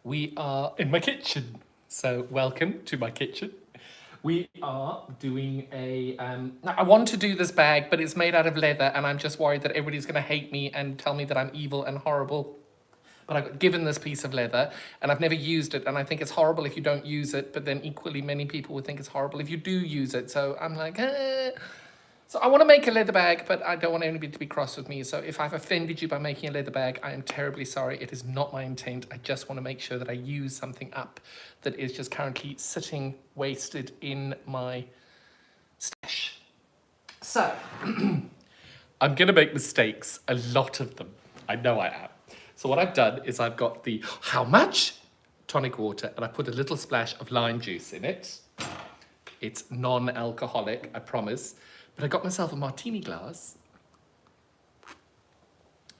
We are in my kitchen. So welcome to my kitchen. We are doing I want to do this bag, but it's made out of leather and I'm just worried that everybody's going to hate me and tell me that I'm evil and horrible. But I got given this piece of leather and I've never used it, and I think it's horrible if you don't use it, but then equally many people would think it's horrible if you do use it. So I'm like, eh. So I want to make a leather bag, but I don't want anybody to be cross with me. So if I've offended you by making a leather bag, I am terribly sorry. It is not my intent. I just want to make sure that I use something up that is just currently sitting wasted in my stash. So I'm going to make mistakes, a lot of them. I know I am. So what I've done is I've got the, how much? Tonic water, and I put a little splash of lime juice in it. It's non-alcoholic, I promise. But I got myself a martini glass.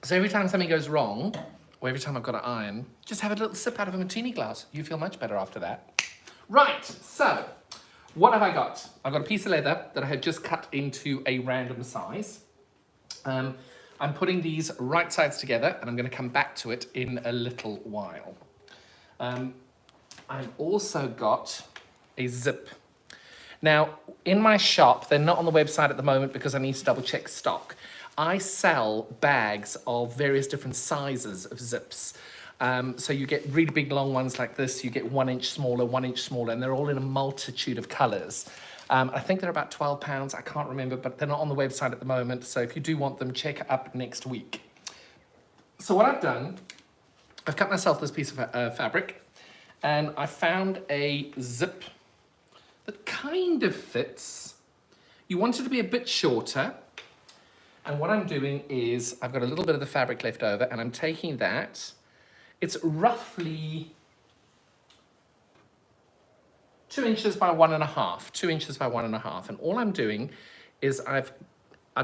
So every time something goes wrong, or every time I've got an iron, just have a little sip out of a martini glass. You feel much better after that. Right, so what have I got? I've got a piece of leather that I had just cut into a random size. I'm putting these right sides together and I'm going to come back to it in a little while. I've also got a zip. Now, in my shop, they're not on the website at the moment because I need to double check stock. I sell bags of various different sizes of zips. So you get really big long ones like this, you get 1 inch smaller, and they're all in a multitude of colors. I think they're about £12, I can't remember, but they're not on the website at the moment. So if you do want them, check up next week. So what I've done, I've cut myself this piece of fabric and I found a zip that kind of fits. You want it to be a bit shorter. And what I'm doing is I've got a little bit of the fabric left over and I'm taking that. It's roughly 2 inches by 1.5, 2 inches by 1.5. And all I'm doing is I've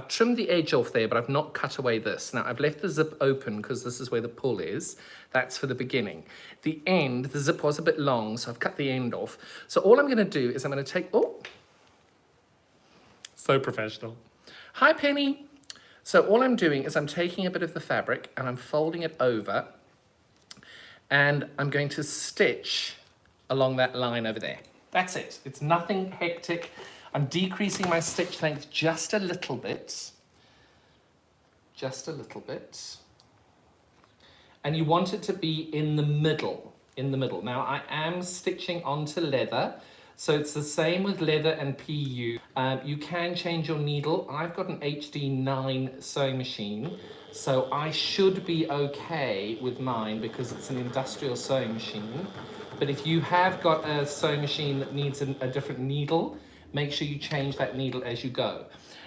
trimmed the edge off there, but I've not cut away this. Now I've left the zip open because this is where the pull is. That's for the beginning. The end, the zip was a bit long, so I've cut the end off. So all I'm gonna do is I'm gonna take, oh, so professional. Hi, Penny. So all I'm doing is I'm taking a bit of the fabric and I'm folding it over and I'm going to stitch along that line over there. That's it. It's nothing hectic. I'm decreasing my stitch length just a little bit. Just a little bit. And you want it to be in the middle, Now I am stitching onto leather, so it's the same with leather and PU. You can change your needle. I've got an HD9 sewing machine, so I should be okay with mine because it's an industrial sewing machine. But if you have got a sewing machine that needs a different needle, make sure you change that needle as you go.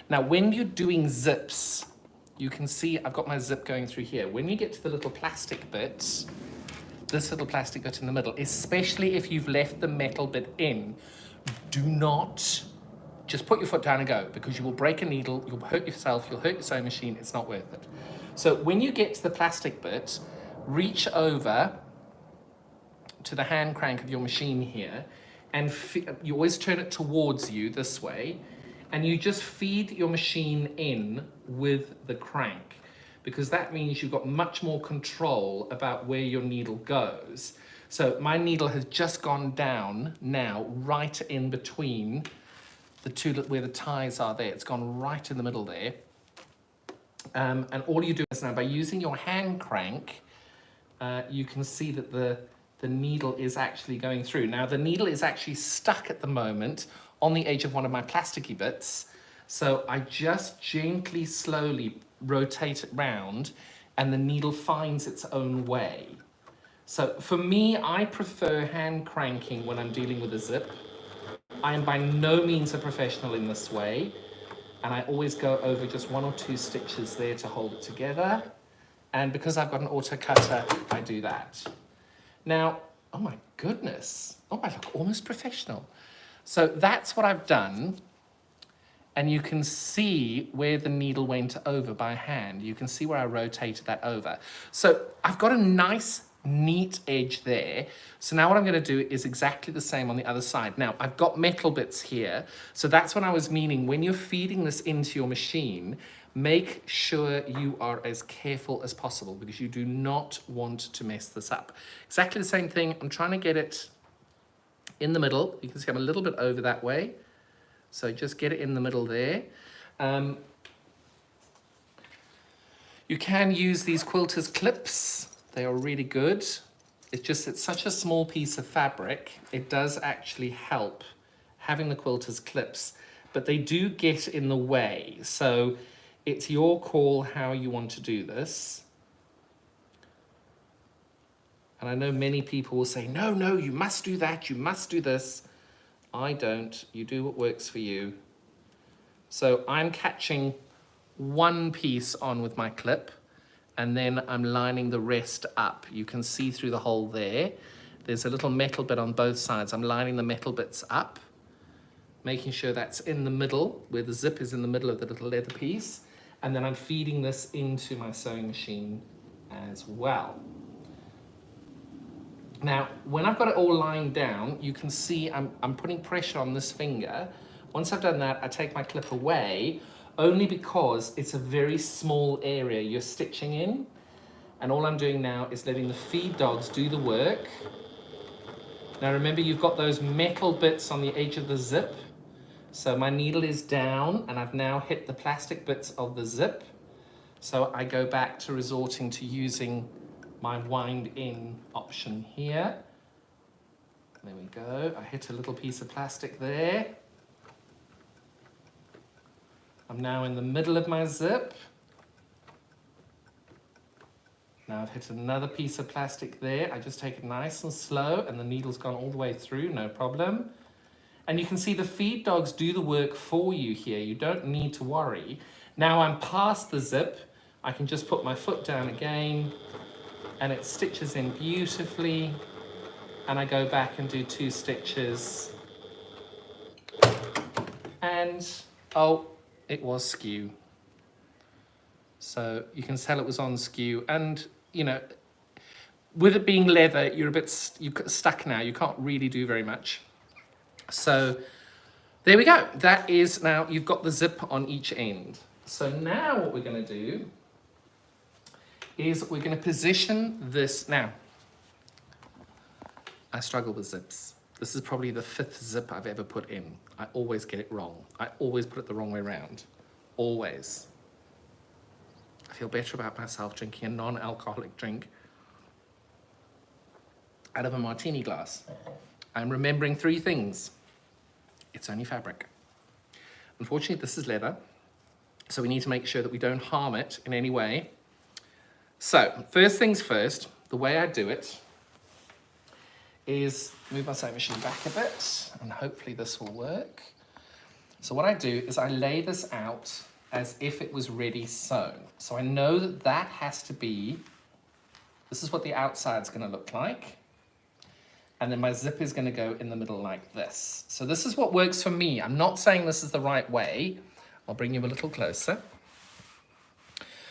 Now, when you're doing zips, you can see I've got my zip going through here. When you get to the little plastic bits, this little plastic bit in the middle, especially if you've left the metal bit in, do not just put your foot down and go, because you will break a needle, you'll hurt yourself, you'll hurt your sewing machine, it's not worth it. So when you get to the plastic bit, reach over to the hand crank of your machine here, and you always turn it towards you this way, and you just feed your machine in with the crank, because that means you've got much more control about where your needle goes. So my needle has just gone down now, right in between the two, where the ties are there. It's gone right in the middle there. And all you do is now, by using your hand crank, you can see that the needle is actually going through. Now the needle is actually stuck at the moment on the edge of one of my plasticky bits. So I just gently, slowly rotate it round and the needle finds its own way. So for me, I prefer hand cranking when I'm dealing with a zip. I am by no means a professional in this way. And I always go over just 1 or 2 stitches there to hold it together. And because I've got an auto cutter, I do that. Now, oh my goodness. Oh, I look almost professional. So that's what I've done. And you can see where the needle went over by hand. You can see where I rotated that over. So I've got a nice, neat edge there. So now what I'm going to do is exactly the same on the other side. Now, I've got metal bits here. So that's what I was meaning. When you're feeding this into your machine, Make sure you are as careful as possible because you do not want to mess this up. Exactly the same thing. I'm trying to get it in the middle. You can see I'm a little bit over that way. So just get it in the middle there. You can use these quilters clips. They are really good. It's such a small piece of fabric. It does actually help having the quilters clips, but they do get in the way. So it's your call how you want to do this. And I know many people will say, no, no, you must do that, you must do this. I don't. You do what works for you. So I'm catching one piece on with my clip, and then I'm lining the rest up. You can see through the hole there. There's a little metal bit on both sides. I'm lining the metal bits up, making sure that's in the middle, where the zip is in the middle of the little leather piece. And then I'm feeding this into my sewing machine as well. Now, when I've got it all lined down, you can see I'm putting pressure on this finger. Once I've done that, I take my clip away, only because it's a very small area you're stitching in. And all I'm doing now is letting the feed dogs do the work. Now remember, you've got those metal bits on the edge of the zip. So my needle is down, and I've now hit the plastic bits of the zip. So I go back to resorting to using my wind in option here. There we go. I hit a little piece of plastic there. I'm now in the middle of my zip. Now I've hit another piece of plastic there. I just take it nice and slow, and the needle's gone all the way through, no problem. And you can see the feed dogs do the work for you here. You don't need to worry. Now I'm past the zip. I can just put my foot down again, and it stitches in beautifully. And I go back and do 2 stitches. And, oh, it was skew. So you can tell it was on skew. And, you know, with it being leather, you're stuck now. You can't really do very much. So there we go. That is now, you've got the zip on each end. So now what we're going to do is we're going to position this. Now, I struggle with zips. This is probably the 5th zip I've ever put in. I always get it wrong. I always put it the wrong way around. Always. I feel better about myself drinking a non-alcoholic drink out of a martini glass. I'm remembering 3 things. It's only fabric. Unfortunately, this is leather, so we need to make sure that we don't harm it in any way. So, first things first, the way I do it is move my sewing machine back a bit, and hopefully this will work. So what I do is I lay this out as if it was ready sewn. So I know that that has to be, this is what the outside's going to look like. And then my zip is going to go in the middle like this. So this is what works for me. I'm not saying this is the right way. I'll bring you a little closer.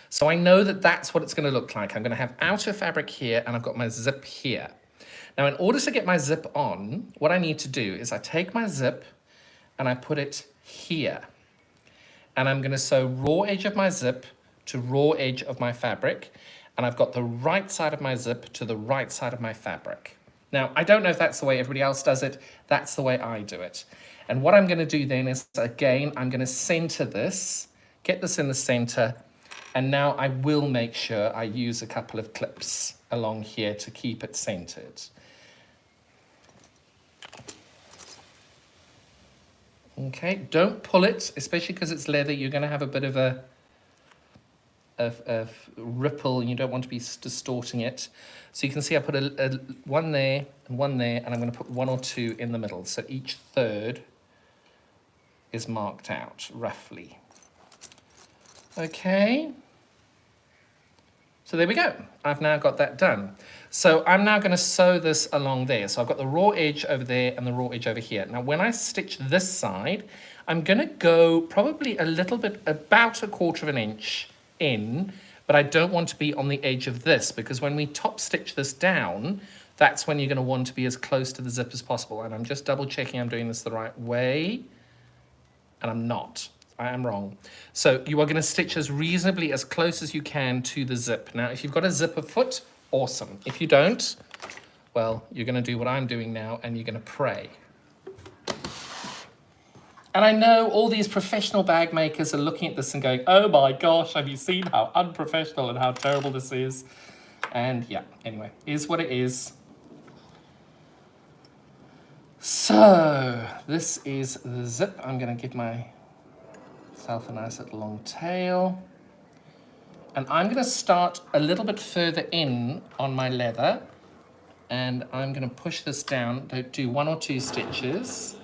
So I know that that's what it's going to look like. I'm going to have outer fabric here, and I've got my zip here. Now, in order to get my zip on, what I need to do is I take my zip and I put it here. And I'm going to sew raw edge of my zip to raw edge of my fabric. And I've got the right side of my zip to the right side of my fabric. Now, I don't know if that's the way everybody else does it. That's the way I do it. And what I'm going to do then is, again, I'm going to center this, get this in the center. And now I will make sure I use a couple of clips along here to keep it centered. Okay, don't pull it, especially because it's leather. You're going to have a bit of a ripple, and you don't want to be distorting it. So you can see I put one there, and I'm going to put 1 or 2 in the middle. So each third is marked out, roughly. Okay. So there we go. I've now got that done. So I'm now going to sew this along there. So I've got the raw edge over there and the raw edge over here. Now when I stitch this side, I'm going to go probably a little bit, about 1/4 inch in, but I don't want to be on the edge of this, because when we top stitch this down, that's when you're going to want to be as close to the zip as possible. And I'm just double checking I'm doing this the right way, and I'm not. I am wrong. So you are going to stitch as reasonably as close as you can to the zip. Now, if you've got a zipper foot, awesome. If you don't, well, you're going to do what I'm doing now, and you're going to pray. And I know all these professional bag makers are looking at this and going, oh my gosh, have you seen how unprofessional and how terrible this is? And yeah, anyway, is what it is. So this is the zip. I'm going to give myself a nice little long tail. And I'm going to start a little bit further in on my leather. And I'm going to push this down, do 1 or 2 stitches.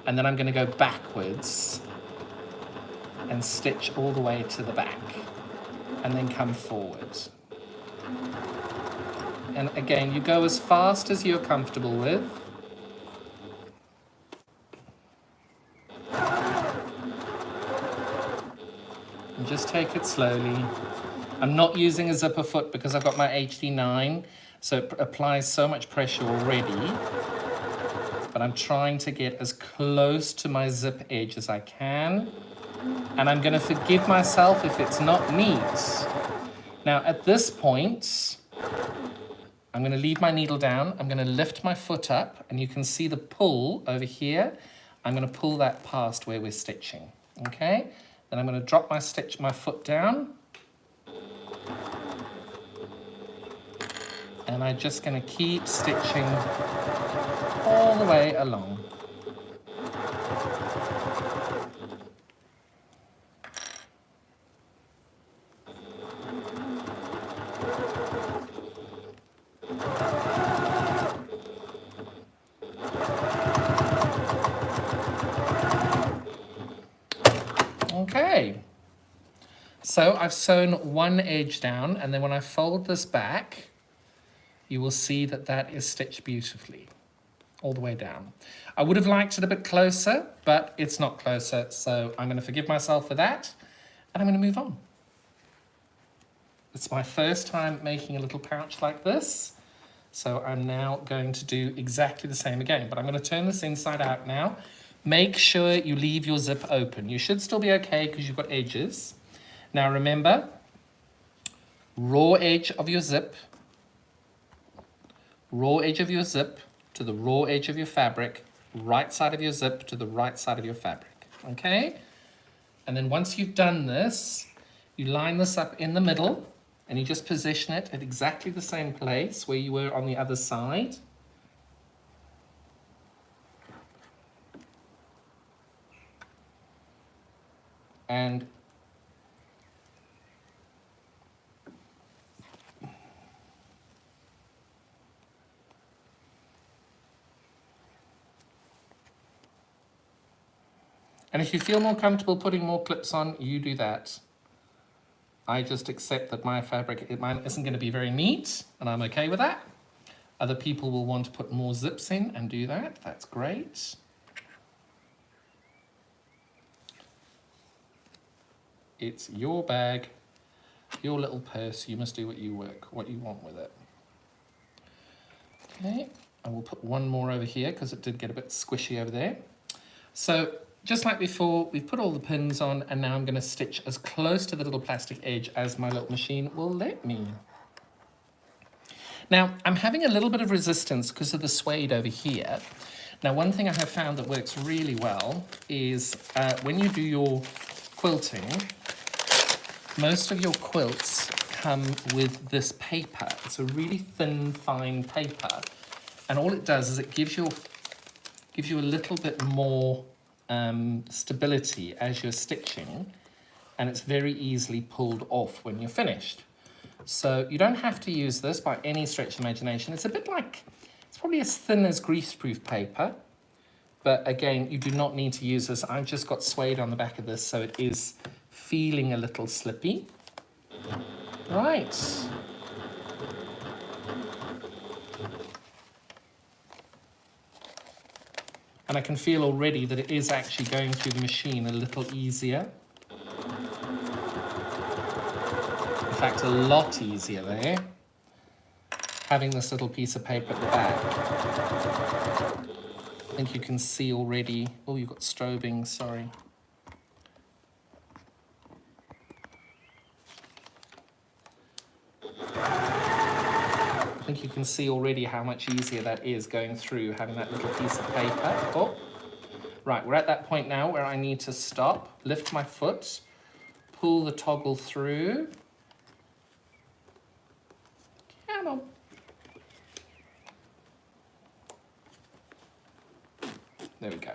And then I'm going to go backwards and stitch all the way to the back. And then come forward. And again, you go as fast as you're comfortable with. And just take it slowly. I'm not using a zipper foot because I've got my HD9, so it applies so much pressure already. But I'm trying to get as close to my zip edge as I can. And I'm going to forgive myself if it's not neat. Now, at this point, I'm going to leave my needle down. I'm going to lift my foot up, and you can see the pull over here. I'm going to pull that past where we're stitching, okay? Then I'm going to drop my foot down. And I'm just going to keep stitching all the way along. Okay, so I've sewn one edge down, and then when I fold this back, you will see that that is stitched beautifully all the way down. I would have liked it a bit closer, but it's not closer, so I'm going to forgive myself for that, and I'm going to move on. It's my first time making a little pouch like this, so I'm now going to do exactly the same again, but I'm going to turn this inside out now. Make sure you leave your zip open. You should still be okay because you've got edges. Now remember, raw edge of your zip to the raw edge of your fabric, right side of your zip to the right side of your fabric, okay? And then once you've done this, you line this up in the middle and you just position it at exactly the same place where you were on the other side. And if you feel more comfortable putting more clips on, you do that. I just accept that my fabric, mine isn't going to be very neat, and I'm okay with that. Other people will want to put more zips in and do that. That's great. It's your bag, your little purse. You must do what you want with it. Okay, I will put one more over here because it did get a bit squishy over there. So just like before, we've put all the pins on, and now I'm going to stitch as close to the little plastic edge as my little machine will let me. Now, I'm having a little bit of resistance because of the suede over here. Now, one thing I have found that works really well is when you do your quilting, most of your quilts come with this paper. It's a really thin, fine paper. And all it does is it gives you a little bit more stability as you're stitching, and it's very easily pulled off when you're finished. So you don't have to use this by any stretch of imagination. It's a bit like, it's probably as thin as greaseproof paper, but again, you do not need to use this. I've just got suede on the back of this, so it is feeling a little slippy. Right. And I can feel already that it is actually going through the machine a little easier. In fact, a lot easier there. Having this little piece of paper at the back. I think you can see already, oh, you've got strobing, sorry. I think you can see already how much easier that is going through having that little piece of paper. Oh, right, we're at that point now where I need to stop, lift my foot, pull the toggle through. Come on. There we go.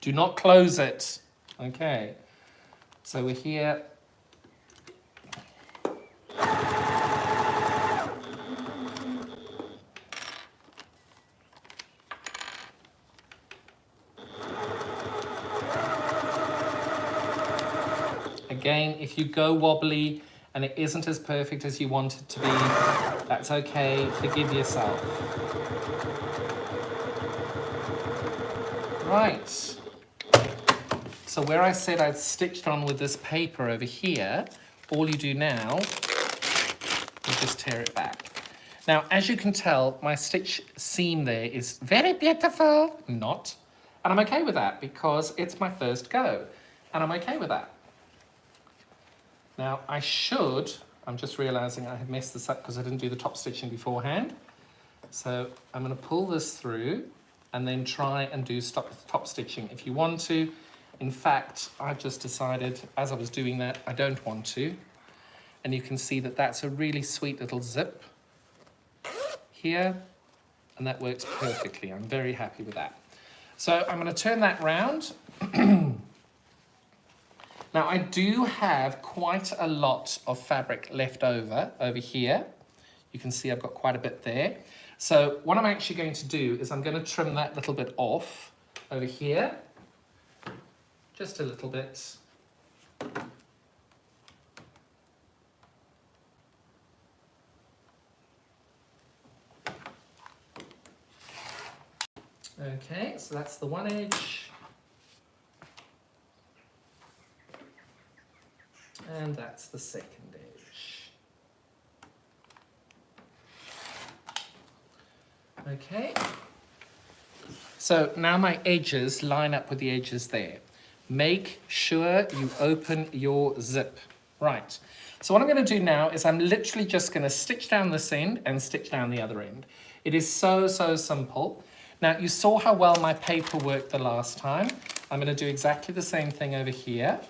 Do not close it. Okay, so we're here. Again, if you go wobbly and it isn't as perfect as you want it to be, that's okay, forgive yourself. Right, so where I said I'd stitched on with this paper over here, all you do now is just tear it back. Now, as you can tell, my stitch seam there is very beautiful, not, and I'm okay with that because it's my first go, and I'm okay with that. Now, I'm just realizing I have messed this up because I didn't do the top stitching beforehand. So I'm going to pull this through and then try and do top stitching if you want to. In fact, I've just decided as I was doing that, I don't want to. And you can see that that's a really sweet little zip here, and that works perfectly. I'm very happy with that. So I'm going to turn that round. Now I do have quite a lot of fabric left over here. You can see I've got quite a bit there. So what I'm actually going to do is I'm going to trim that little bit off over here. Just a little bit. Okay, so that's the one edge. And that's the second edge. Okay. So now my edges line up with the edges there. Make sure you open your zip. Right. So what I'm going to do now is I'm literally just going to stitch down this end and stitch down the other end. It is so simple. Now you saw how well my paper worked the last time. I'm going to do exactly the same thing over here.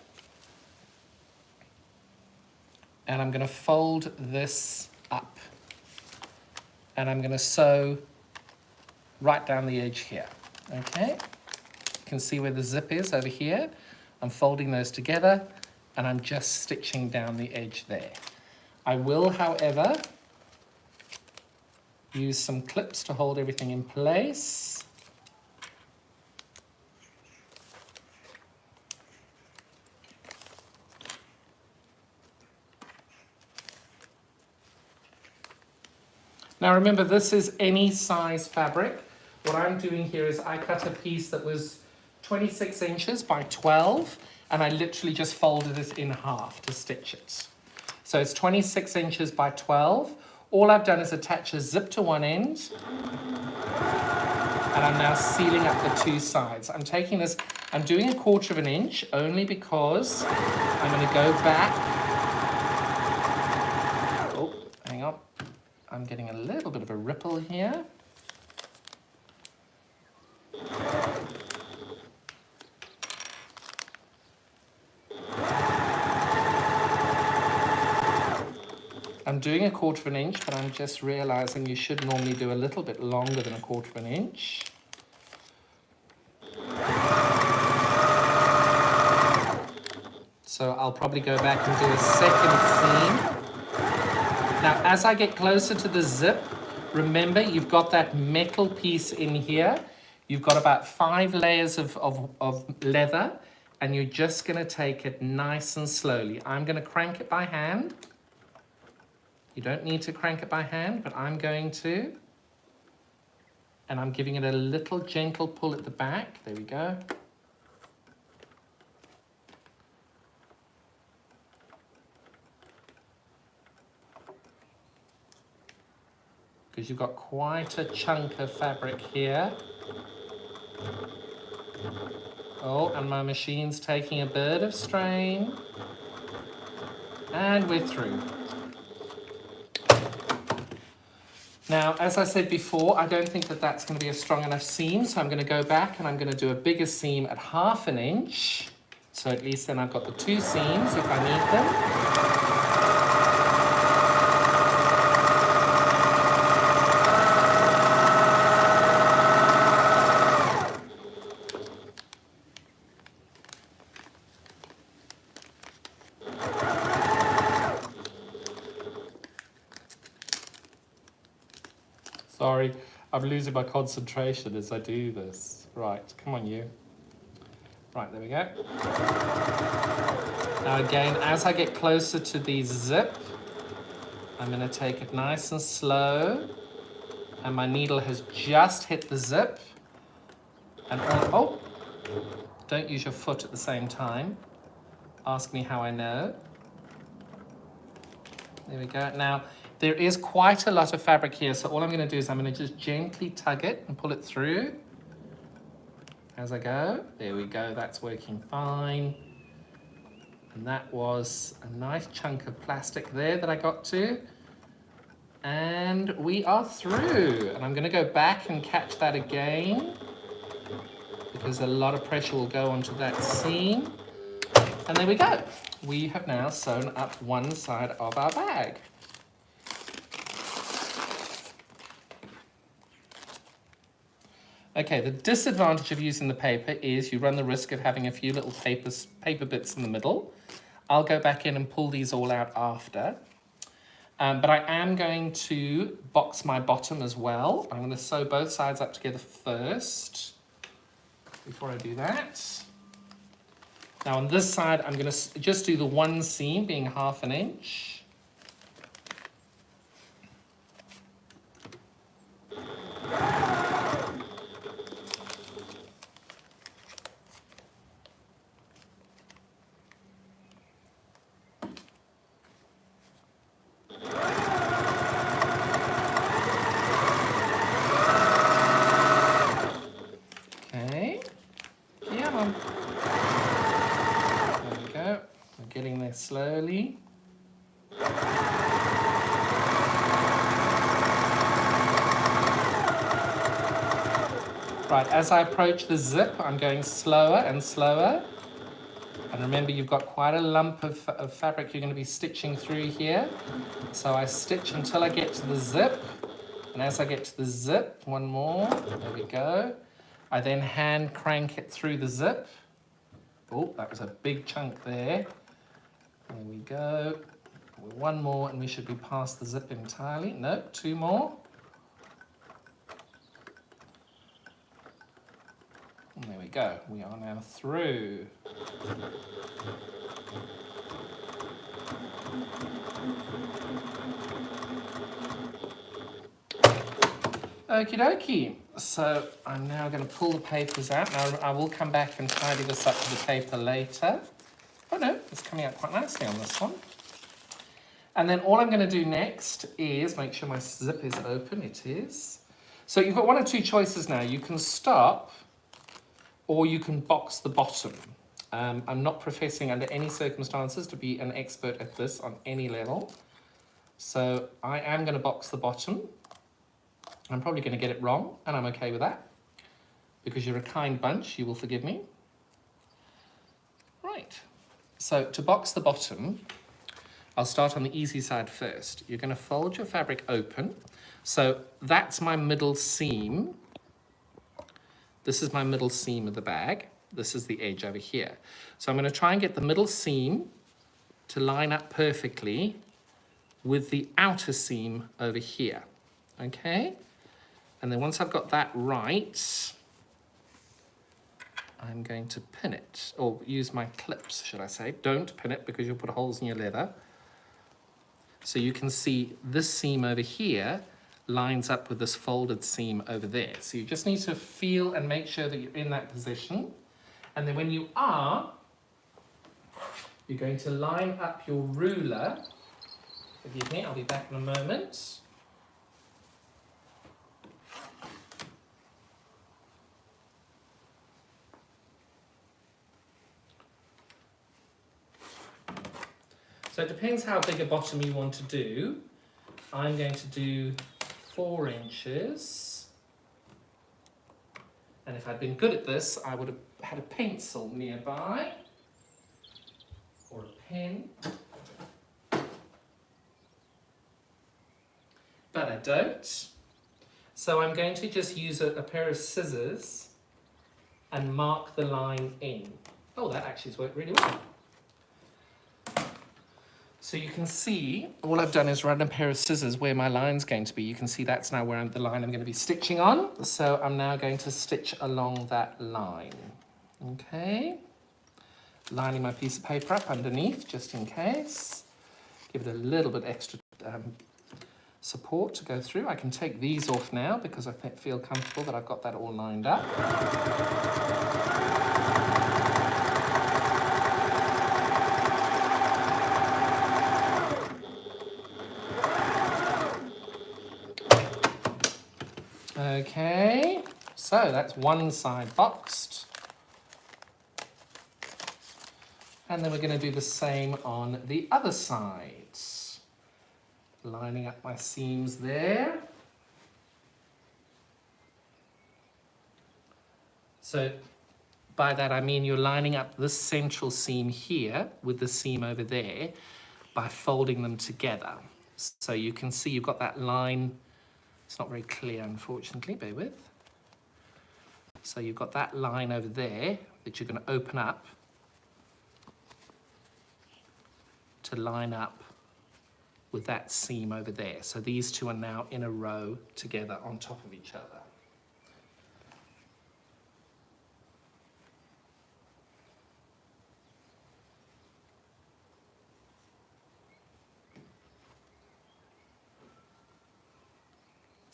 And I'm going to fold this up. And I'm going to sew right down the edge here. Okay? You can see where the zip is over here. I'm folding those together and I'm just stitching down the edge there. I will, however, use some clips to hold everything in place. Now remember, this is any size fabric. What I'm doing here is I cut a piece that was 26 inches by 12, and I literally just folded it in half to stitch it. So it's 26 inches by 12. All I've done is attach a zip to one end, and I'm now sealing up the two sides. I'm taking this, I'm doing 1/4 inch only because I'm going to go back. Oh, hang on. I'm getting a little bit of a ripple here. I'm doing 1/4 inch, but I'm just realizing you should normally do a little bit longer than 1/4 inch. So I'll probably go back and do a second seam. Now, as I get closer to the zip, remember you've got that metal piece in here. You've got about 5 layers of leather, and you're just going to take it nice and slowly. I'm going to crank it by hand. You don't need to crank it by hand, but I'm going to. And I'm giving it a little gentle pull at the back. There we go. Because you've got quite a chunk of fabric here. Oh, and my machine's taking a bit of strain. And we're through. Now, as I said before, I don't think that that's going to be a strong enough seam, so I'm going to go back and I'm going to do a bigger seam at 1/2 inch. So at least then I've got the 2 seams if I need them. Sorry, I'm losing my concentration as I do this. Right, come on you. Right, there we go. Now again, as I get closer to the zip, I'm going to take it nice and slow. And my needle has just hit the zip. And oh, don't use your foot at the same time. Ask me how I know. There we go. Now, there is quite a lot of fabric here, so all I'm going to do is I'm going to just gently tug it and pull it through as I go. There we go, that's working fine. And that was a nice chunk of plastic there that I got to. And we are through. And I'm going to go back and catch that again, because a lot of pressure will go onto that seam. And there we go. We have now sewn up one side of our bag. Okay, the disadvantage of using the paper is you run the risk of having a few little paper bits in the middle. I'll go back in and pull these all out after. But I am going to box my bottom as well. I'm going to sew both sides up together first before I do that. Now on this side, I'm going to just do the one seam being 1/2 inch. Getting there slowly. Right, as I approach the zip, I'm going slower and slower. And remember, you've got quite a lump of fabric you're going to be stitching through here. So I stitch until I get to the zip. And as I get to the zip, one more, there we go. I then hand crank it through the zip. Oh, that was a big chunk there. There we go. One more and we should be past the zip entirely. No, 2 more. And there we go. We are now through. Okie dokie. So I'm now going to pull the papers out. Now I will come back and tidy this up with the paper later. Oh no, it's coming out quite nicely on this one. And then all I'm going to do next is make sure my zip is open. It is. So you've got 1 or 2 choices now. You can stop or you can box the bottom. I'm not professing under any circumstances to be an expert at this on any level. So I am going to box the bottom. I'm probably going to get it wrong, and I'm okay with that. Because you're a kind bunch, you will forgive me. Right. So to box the bottom, I'll start on the easy side first. You're going to fold your fabric open. So that's my middle seam. This is my middle seam of the bag. This is the edge over here. So I'm going to try and get the middle seam to line up perfectly with the outer seam over here. Okay? And then once I've got that right, I'm going to pin it, or use my clips, should I say. Don't pin it because you'll put holes in your leather. So you can see this seam over here lines up with this folded seam over there. So you just need to feel and make sure that you're in that position. And then when you are, you're going to line up your ruler. Forgive me, I'll be back in a moment. So it depends how big a bottom you want to do. I'm going to do 4 inches. And if I'd been good at this, I would have had a pencil nearby, or a pen. But I don't. So I'm going to just use a pair of scissors and mark the line in. Oh, that actually has worked really well. So you can see, all I've done is run a pair of scissors where my line's going to be. You can see that's now where the line I'm going to be stitching on. So I'm now going to stitch along that line. Okay. Lining my piece of paper up underneath, just in case. Give it a little bit extra support to go through. I can take these off now because I feel comfortable that I've got that all lined up. Okay, so that's one side boxed. And then we're going to do the same on the other side. Lining up my seams there. So by that I mean you're lining up this central seam here with the seam over there by folding them together. So you can see you've got that line. It's not very clear, unfortunately, bear with. So you've got that line over there that you're going to open up to line up with that seam over there. So these two are now in a row together on top of each other.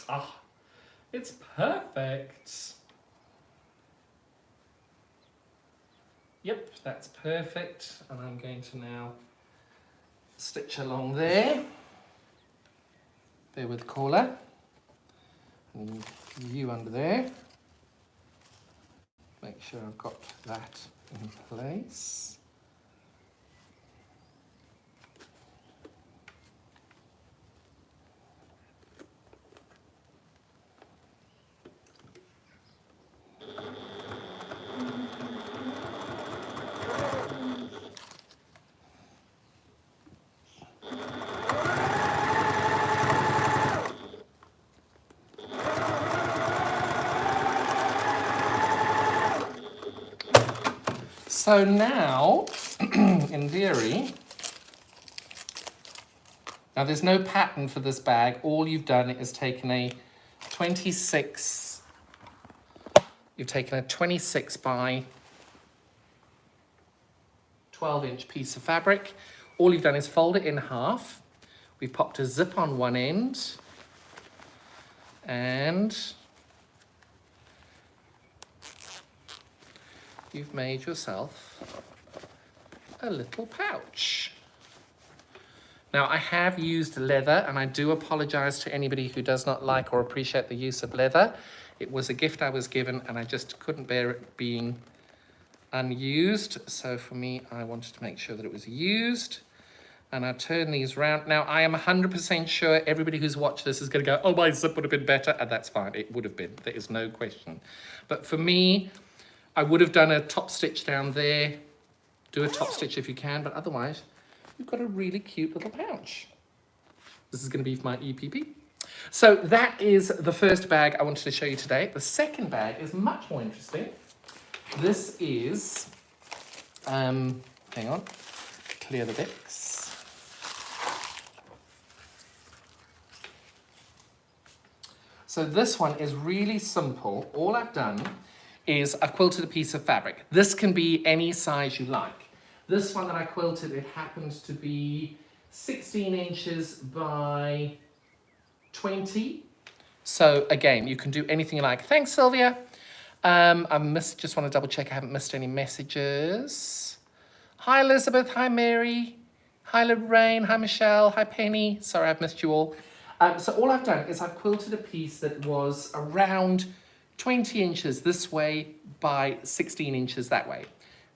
Ah, it's perfect. Yep, that's perfect. And I'm going to now stitch along there. Bear with caller. And you under there. Make sure I've got that in place. So now, in theory, now there's no pattern for this bag. All you've done is taken a 26, you've taken a 26 by 12-inch piece of fabric. All you've done is fold it in half. We've popped a zip on one end and you've made yourself a little pouch. Now I have used leather and I do apologize to anybody who does not like or appreciate the use of leather. It was a gift I was given and I just couldn't bear it being unused. So for me, I wanted to make sure that it was used. And I turn these round. Now I am 100% sure everybody who's watched this is gonna go, oh, my zip would have been better. And that's fine, it would have been, there is no question. But for me, I would have done a top stitch down there. Do a top stitch if you can, but otherwise, you've got a really cute little pouch. This is going to be for my EPP. So that is the first bag I wanted to show you today. The second bag is much more interesting. This is, hang on, clear the bits. So this one is really simple. All I've done is I've quilted a piece of fabric. This can be any size you like. This one that I quilted, it happens to be 16 inches by 20. So again, you can do anything you like. Thanks, Sylvia. Just want to double check I haven't missed any messages. Hi, Elizabeth. Hi, Mary. Hi, Lorraine. Hi, Michelle. Hi, Penny. Sorry, I've missed you all. So all I've done is I've quilted a piece that was around 20 inches this way by 16 inches that way.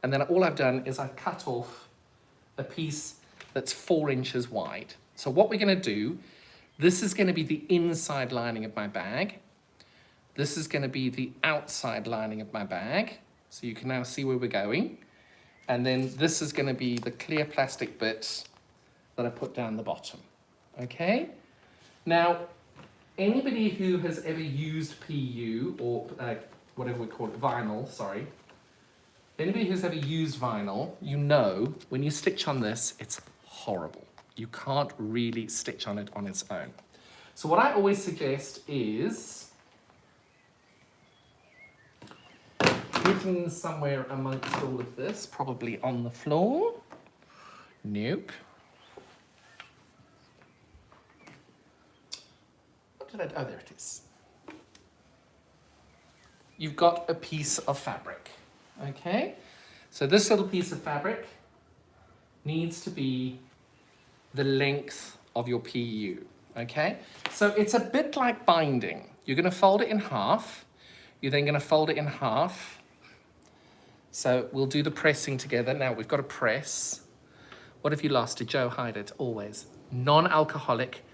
And then all I've done is I've cut off a piece that's 4 inches wide. So what we're going to do This is going to be the inside lining of my bag. This is going to be the outside lining of my bag. So you can now see where we're going. And then this is going to be the clear plastic bit that I put down the bottom. Okay? Now, anybody who has ever used PU, or whatever we call it, vinyl, sorry. Anybody who's ever used vinyl, you know when you stitch on this, it's horrible. You can't really stitch on it on its own. So what I always suggest is hidden somewhere amongst all of this, probably on the floor. Nope. What did I, oh, there it is. You've got a piece of fabric, okay? So this little piece of fabric needs to be the length of your PU, okay? So it's a bit like binding. You're gonna fold it in half. You're then gonna fold it in half. So we'll do the pressing together. Now we've got to press. What have you lost? Did Joe hide it? Always. Non-alcoholic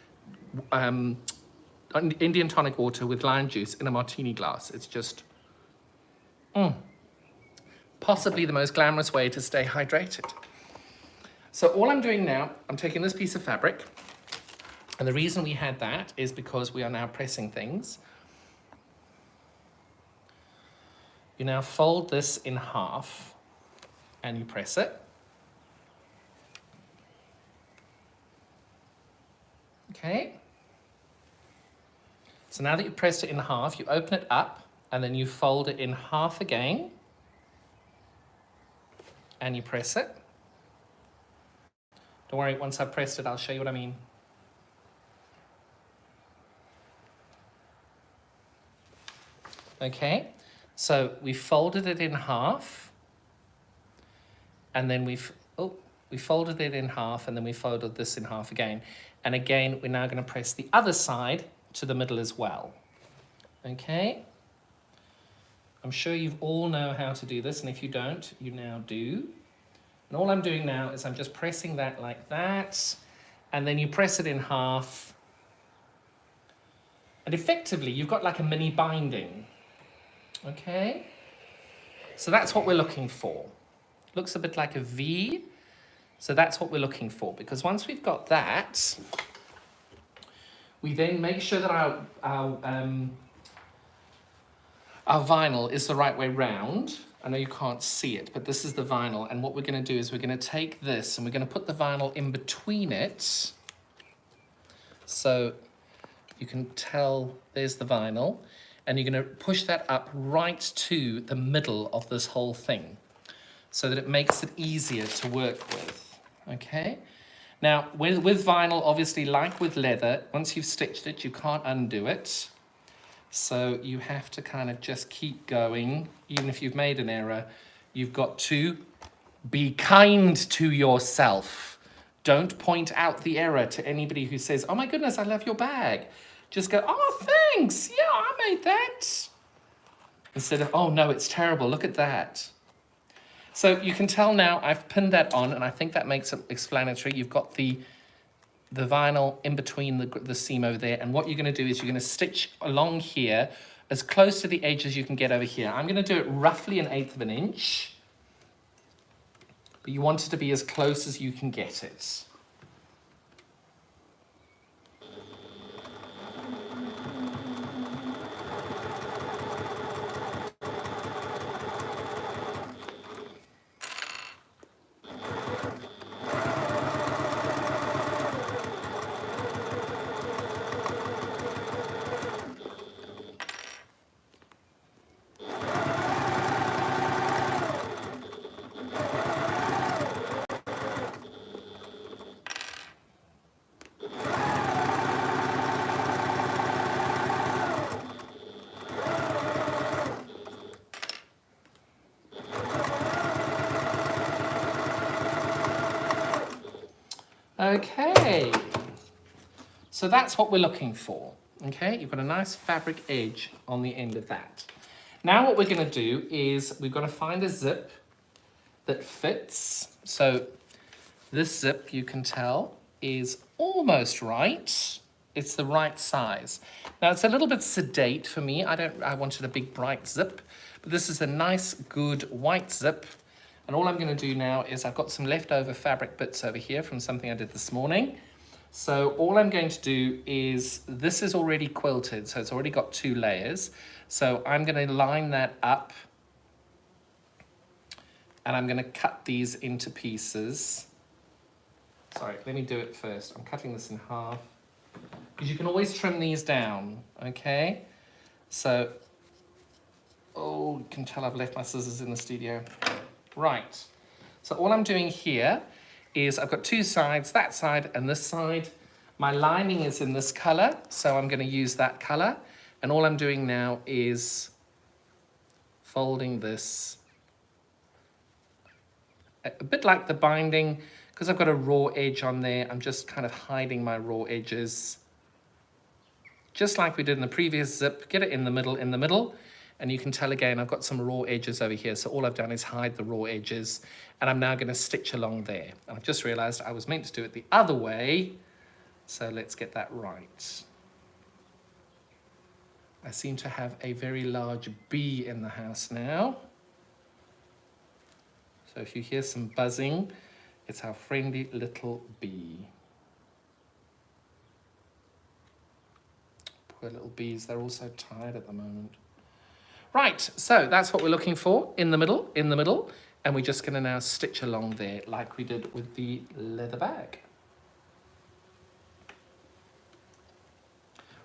Indian tonic water with lime juice in a martini glass. It's just possibly the most glamorous way to stay hydrated. So all I'm doing now, I'm taking this piece of fabric, and the reason we had that is because we are now pressing things. You now fold this in half and you press it. Okay. So now that you've pressed it in half, you open it up and then you fold it in half again and you press it. Don't worry, once I've pressed it, I'll show you what I mean. Okay, so we folded it in half and then we folded it in half and then we folded this in half again. And again, we're now going to press the other side to the middle as well. Okay, I'm sure you all know how to do this, and if you don't, you now do. And all I'm doing now is I'm just pressing that like that, and then you press it in half. And effectively, you've got like a mini binding. Okay? So that's what we're looking for. Looks a bit like a V. So that's what we're looking for, because once we've got that, we then make sure that our vinyl is the right way round. I know you can't see it, but this is the vinyl. And what we're going to do is we're going to take this and we're going to put the vinyl in between it. So you can tell there's the vinyl. And you're going to push that up right to the middle of this whole thing so that it makes it easier to work with. Okay? Now, with vinyl, obviously, like with leather, once you've stitched it, you can't undo it. So you have to kind of just keep going. Even if you've made an error, you've got to be kind to yourself. Don't point out the error to anybody who says, oh my goodness, I love your bag. Just go, oh, thanks. Yeah, I made that. Instead of, oh no, it's terrible. Look at that. So you can tell now I've pinned that on, and I think that makes it explanatory. You've got the vinyl in between the seam over there, and what you're going to do is you're going to stitch along here as close to the edge as you can get over here. I'm going to do it roughly 1/8 of an inch, but you want it to be as close as you can get it. Okay, so that's what we're looking for. Okay, you've got a nice fabric edge on the end of that. Now what we're going to do is we've got to find a zip that fits. So this zip, you can tell, is almost right. it's the right size. Now it's a little bit sedate for me. I wanted a big bright zip, but this is a nice, good white zip. And all I'm going to do now is I've got some leftover fabric bits over here from something I did this morning. So all I'm going to do is, this is already quilted, so it's already got 2 layers. So I'm going to line that up and I'm going to cut these into pieces. Sorry, let me do it first. I'm cutting this in half. Because you can always trim these down, okay? So, oh, you can tell I've left my scissors in the studio. Right, so all I'm doing here is I've got 2 sides, that side and this side. My lining is in this color, so I'm going to use that color. And all I'm doing now is folding this a bit like the binding, because I've got a raw edge on there. I'm just kind of hiding my raw edges, just like we did in the previous zip. Get it in the middle. And you can tell again, I've got some raw edges over here. So all I've done is hide the raw edges. And I'm now going to stitch along there. And I've just realized I was meant to do it the other way. So let's get that right. I seem to have a very large bee in the house now. So if you hear some buzzing, it's our friendly little bee. Poor little bees, they're all so tired at the moment. Right, so that's what we're looking for, in the middle, and we're just going to now stitch along there like we did with the leather bag.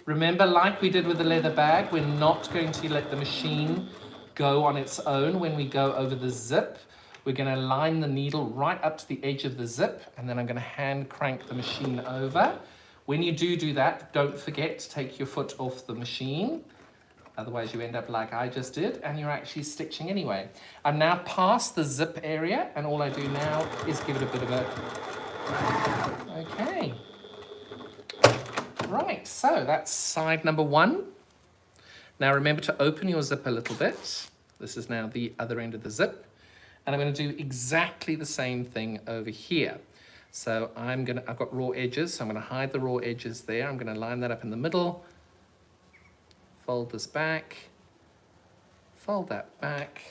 Remember, like we did with the leather bag, we're not going to let the machine go on its own when we go over the zip. We're going to line the needle right up to the edge of the zip, and then I'm going to hand crank the machine over. When you do that, don't forget to take your foot off the machine. Otherwise you end up like I just did, and you're actually stitching anyway. I'm now past the zip area, and all I do now is give it a bit of a... Okay. Right, so that's side number 1. Now remember to open your zip a little bit. This is now the other end of the zip. And I'm going to do exactly the same thing over here. So I've got raw edges, so I'm going to hide the raw edges there. I'm going to line that up in the middle. Fold this back, fold that back.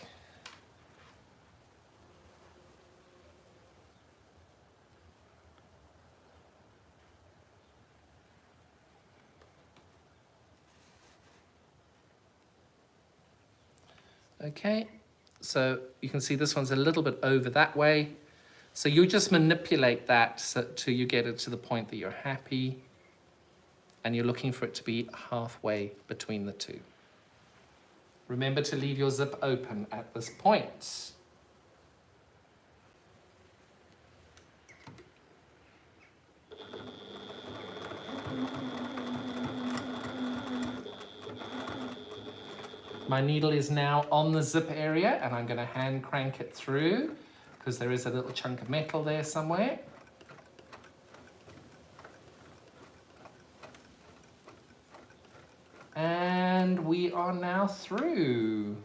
Okay, so you can see this one's a little bit over that way. So you just manipulate that till you get it to the point that you're happy. And you're looking for it to be halfway between the 2. Remember to leave your zip open at this point. My needle is now on the zip area, and I'm going to hand crank it through because there is a little chunk of metal there somewhere. And we are now through.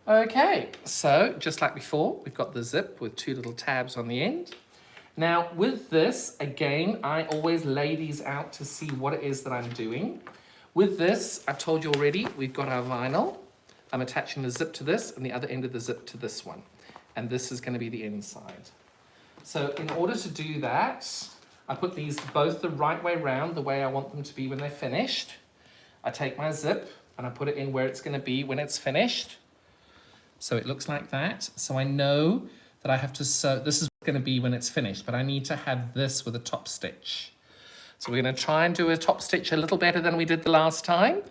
Okay, so just like before, we've got the zip with 2 little tabs on the end. Now with this, again, I always lay these out to see what it is that I'm doing. With this, I've told you already, we've got our vinyl. I'm attaching the zip to this and the other end of the zip to this one. And this is going to be the inside. So in order to do that, I put these both the right way round, the way I want them to be when they're finished. I take my zip and I put it in where it's going to be when it's finished. So it looks like that. So I know that I have to sew, this is going to be when it's finished, but I need to have this with a top stitch. So we're going to try and do a top stitch a little better than we did the last time.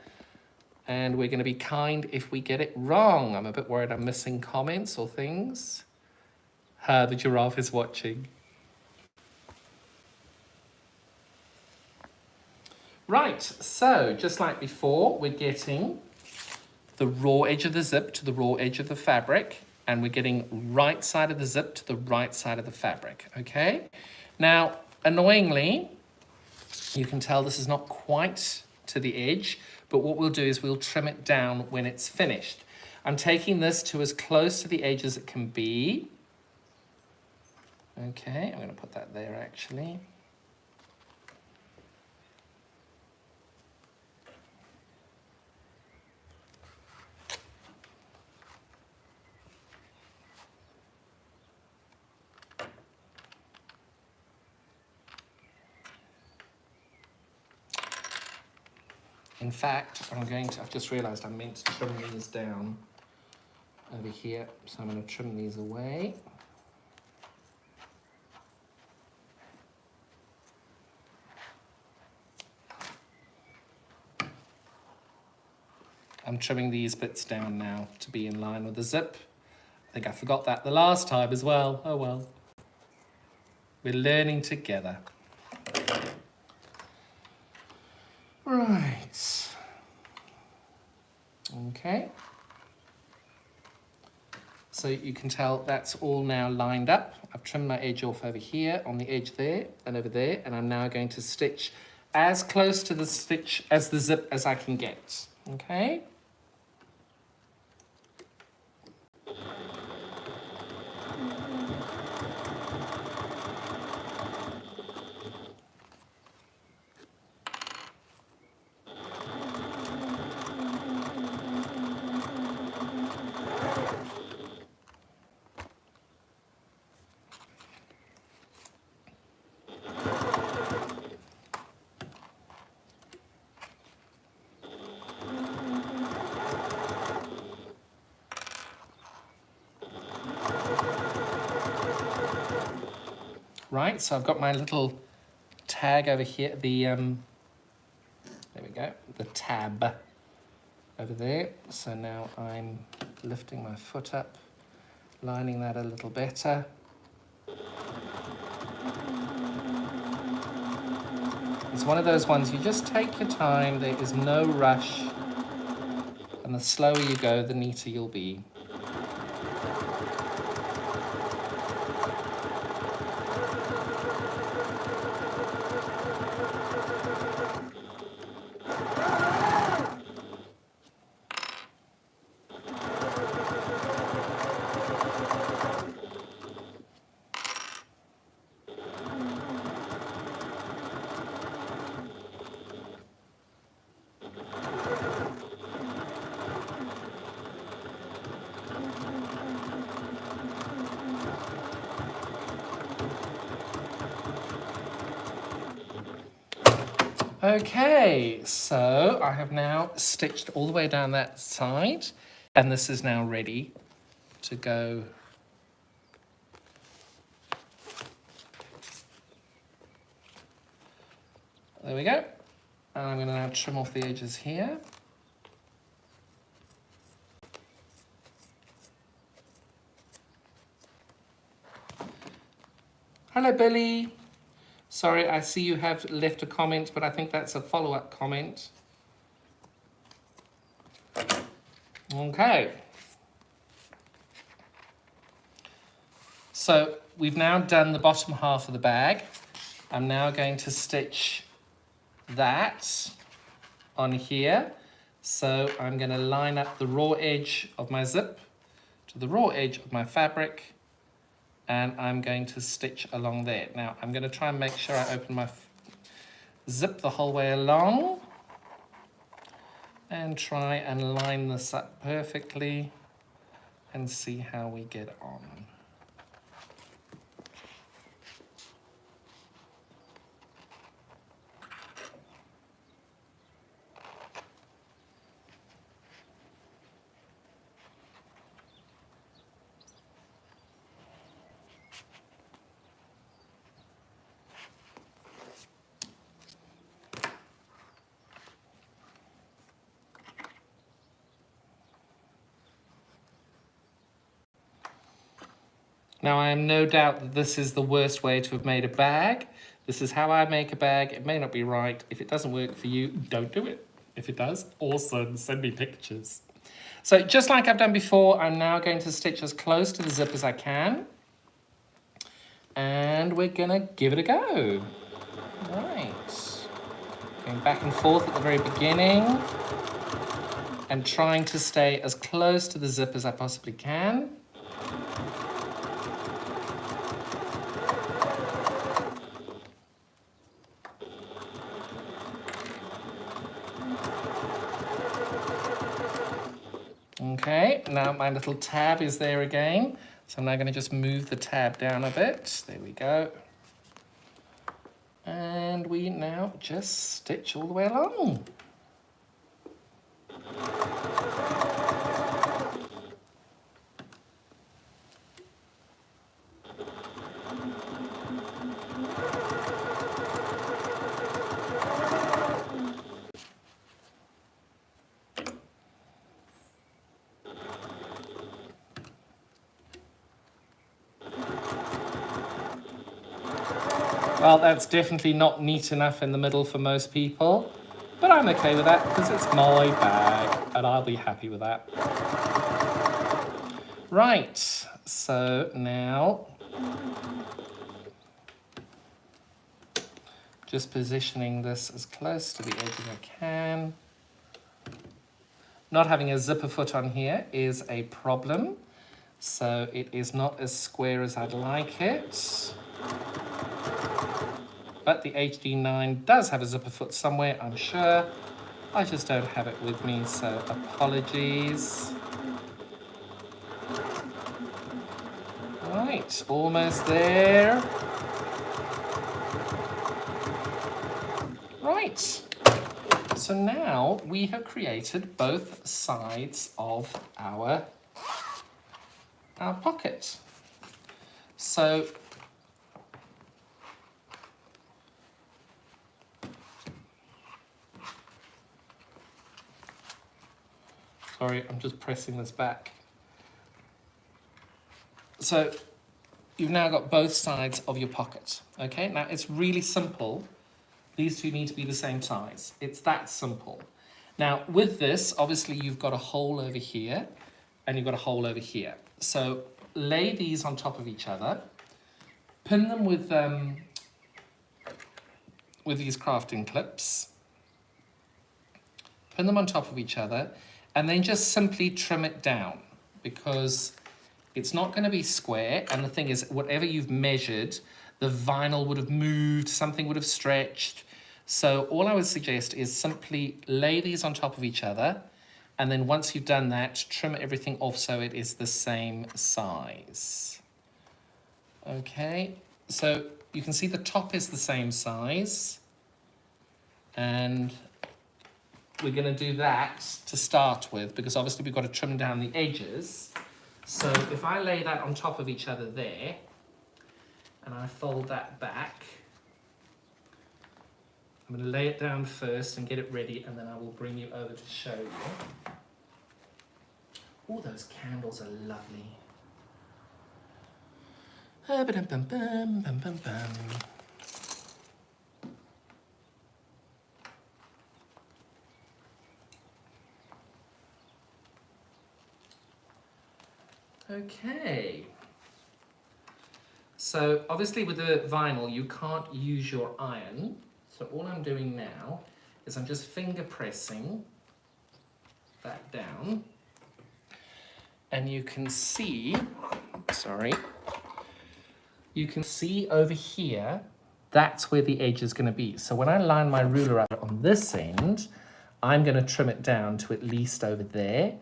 And we're going to be kind if we get it wrong. I'm a bit worried I'm missing comments or things. The giraffe is watching. Right, so just like before, we're getting the raw edge of the zip to the raw edge of the fabric, and we're getting right side of the zip to the right side of the fabric, okay? Now, annoyingly, you can tell this is not quite to the edge, but what we'll do is we'll trim it down when it's finished. I'm taking this to as close to the edge as it can be. Okay, I'm going to put that there actually. In fact, I've just realised I meant to trim these down over here, so I'm going to trim these away. I'm trimming these bits down now to be in line with the zip. I think I forgot that the last time as well. Oh well. We're learning together. Right. Okay. So you can tell that's all now lined up. I've trimmed my edge off over here, on the edge there, and over there, and I'm now going to stitch as close to the stitch as the zip as I can get. Okay? Right, so I've got my little tag over here, there we go, the tab over there. So now I'm lifting my foot up, lining that a little better. It's one of those ones, you just take your time, there is no rush, and the slower you go, the neater you'll be. Okay, so I have now stitched all the way down that side, and this is now ready to go. There we go. And I'm going to now trim off the edges here. Hello, Billy. Sorry, I see you have left a comment, but I think that's a follow-up comment. Okay. So we've now done the bottom half of the bag. I'm now going to stitch that on here. So I'm going to line up the raw edge of my zip to the raw edge of my fabric, and I'm going to stitch along there. Now I'm going to try and make sure I open my zip the whole way along and try and line this up perfectly and see how we get on. Now, I am no doubt that this is the worst way to have made a bag. This is how I make a bag. It may not be right. If it doesn't work for you, don't do it. If it does, awesome. Send me pictures. So just like I've done before, I'm now going to stitch as close to the zip as I can. And we're going to give it a go. Right. Going back and forth at the very beginning and trying to stay as close to the zip as I possibly can. Okay, now my little tab is there again. So I'm now going to just move the tab down a bit. There we go. And we now just stitch all the way along. Well, that's definitely not neat enough in the middle for most people, but I'm okay with that because it's my bag and I'll be happy with that. Right, so now just positioning this as close to the edge as I can. Not having a zipper foot on here is a problem, so it is not as square as I'd like it. But the HD9 does have a zipper foot somewhere, I'm sure. I just don't have it with me, so apologies. Right, almost there. Right, so now we have created both sides of our pocket. So sorry, I'm just pressing this back. So you've now got both sides of your pocket. Okay, now it's really simple. These two need to be the same size. It's that simple. Now with this, obviously you've got a hole over here and you've got a hole over here. So lay these on top of each other, pin them with these crafting clips, pin them on top of each other, and then just simply trim it down because it's not going to be square. And the thing is, whatever you've measured, the vinyl would have moved, something would have stretched. So all I would suggest is simply lay these on top of each other. And then once you've done that, trim everything off so it is the same size. Okay, so you can see the top is the same size. And we're going to do that to start with, because obviously we've got to trim down the edges. So if I lay that on top of each other there, and I fold that back, I'm going to lay it down first and get it ready, and then I will bring you over to show you. Oh, those candles are lovely. Okay, so obviously with the vinyl you can't use your iron, so all I'm doing now is I'm just finger pressing that down, and you can see, you can see over here, that's where the edge is going to be. So when I line my ruler up on this end, I'm going to trim it down to at least over there.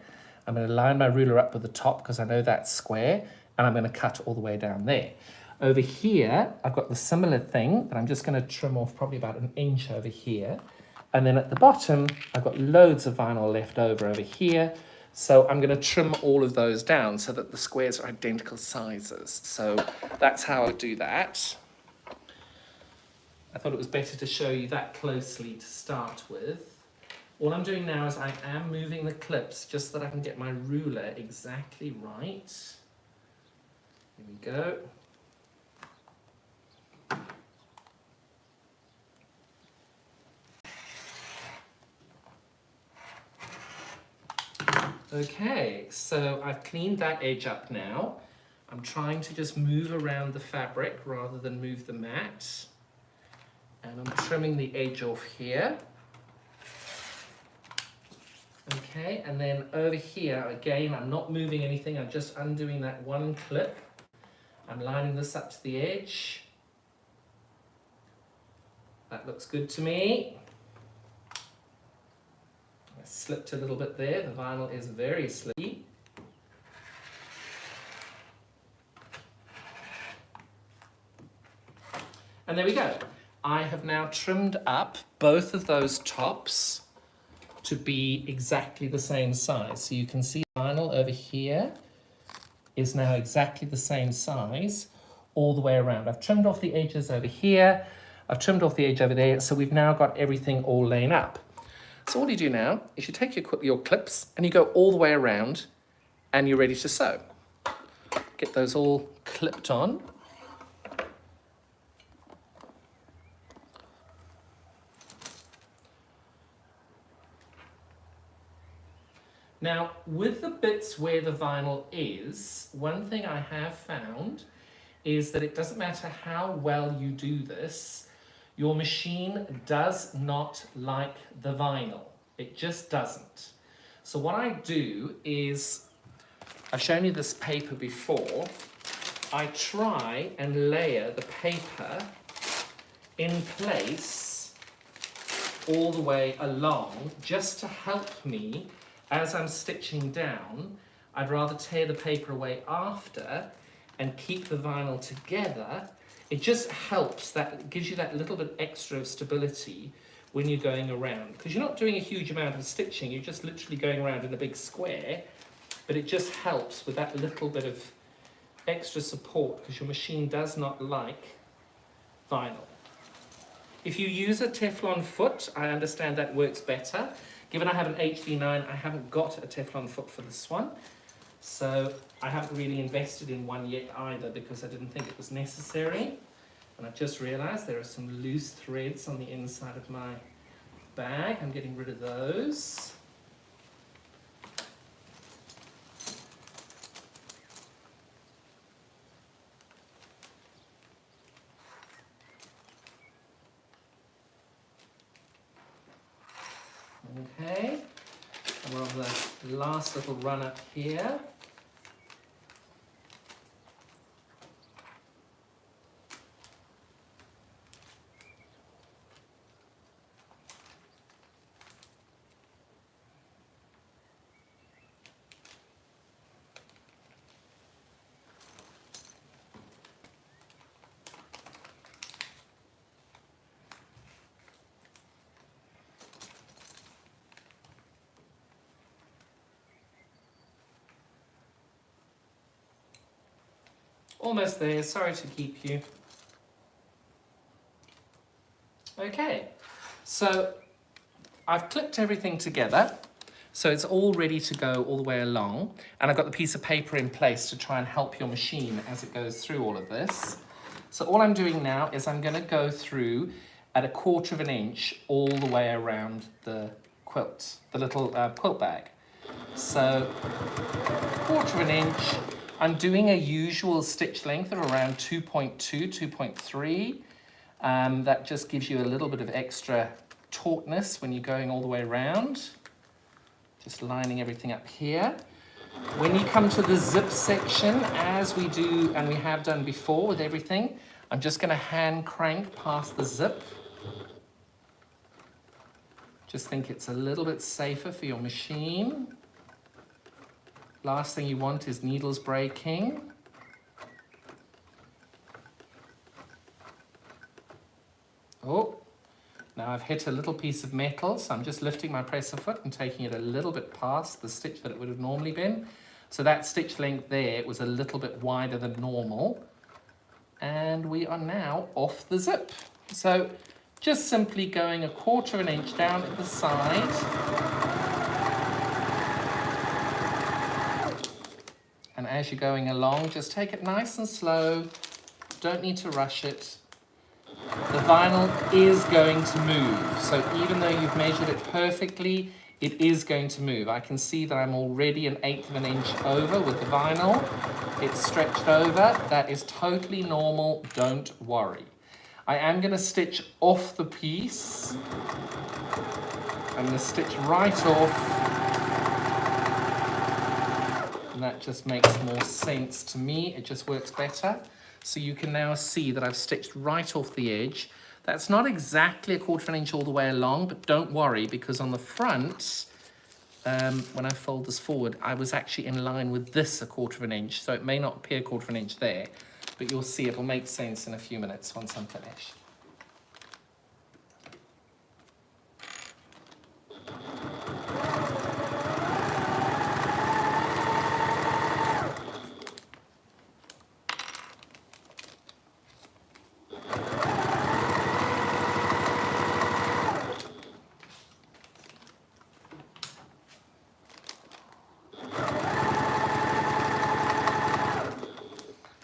I'm going to line my ruler up with the top because I know that's square, and I'm going to cut all the way down there. Over here, I've got the similar thing, but I'm just going to trim off probably about an inch over here. And then at the bottom, I've got loads of vinyl left over here. So I'm going to trim all of those down so that the squares are identical sizes. So that's how I do that. I thought it was better to show you that closely to start with. All I'm doing now is I am moving the clips just so that I can get my ruler exactly right. Here we go. Okay, so I've cleaned that edge up now. I'm trying to just move around the fabric rather than move the mat. And I'm trimming the edge off here. Okay, and then over here, again, I'm not moving anything, I'm just undoing that one clip. I'm lining this up to the edge. That looks good to me. I slipped a little bit there, the vinyl is very slippy. And there we go. I have now trimmed up both of those tops to be exactly the same size. So you can see vinyl over here is now exactly the same size all the way around. I've trimmed off the edges over here. I've trimmed off the edge over there. So we've now got everything all laid up. So all you do now is you take your clips and you go all the way around and you're ready to sew. Get those all clipped on. Now, with the bits where the vinyl is, one thing I have found is that it doesn't matter how well you do this, your machine does not like the vinyl. It just doesn't. So what I do is, I've shown you this paper before, I try and layer the paper in place all the way along just to help me as I'm stitching down. I'd rather tear the paper away after and keep the vinyl together. It just helps, that gives you that little bit extra of stability when you're going around. Because you're not doing a huge amount of stitching, you're just literally going around in a big square, but it just helps with that little bit of extra support because your machine does not like vinyl. If you use a Teflon foot, I understand that works better. Given I have an HD9, I haven't got a Teflon foot for this one. So I haven't really invested in one yet either because I didn't think it was necessary. And I just realized there are some loose threads on the inside of my bag. I'm getting rid of those. Okay, and we're on the last little run up here. Almost there, sorry to keep you. Okay, so I've clipped everything together, so it's all ready to go all the way along, and I've got the piece of paper in place to try and help your machine as it goes through all of this. So all I'm doing now is I'm going to go through at 1/4 of an inch all the way around the quilt, the little quilt bag. So 1/4 of an inch. I'm doing a usual stitch length of around 2.2, 2.3. That just gives you a little bit of extra tautness when you're going all the way around. Just lining everything up here. When you come to the zip section, as we do and we have done before with everything, I'm just going to hand crank past the zip. Just think it's a little bit safer for your machine. Last thing you want is needles breaking. Oh, now I've hit a little piece of metal, so I'm just lifting my presser foot and taking it a little bit past the stitch that it would have normally been. So that stitch length there was a little bit wider than normal. And we are now off the zip. So just simply going 1/4 of an inch down at the side. And as you're going along, just take it nice and slow. Don't need to rush it. The vinyl is going to move. So even though you've measured it perfectly, it is going to move. I can see that I'm already 1/8 of an inch over with the vinyl. It's stretched over. That is totally normal. Don't worry. I am going to stitch off the piece. I'm going to stitch right off. And that just makes more sense to me. It just works better. So you can now see that I've stitched right off the edge. That's not exactly 1/4 of an inch all the way along, but don't worry, because on the front, when I fold this forward, I was actually in line with this 1/4 of an inch. So it may not appear 1/4 of an inch there, but you'll see it will make sense in a few minutes once I'm finished.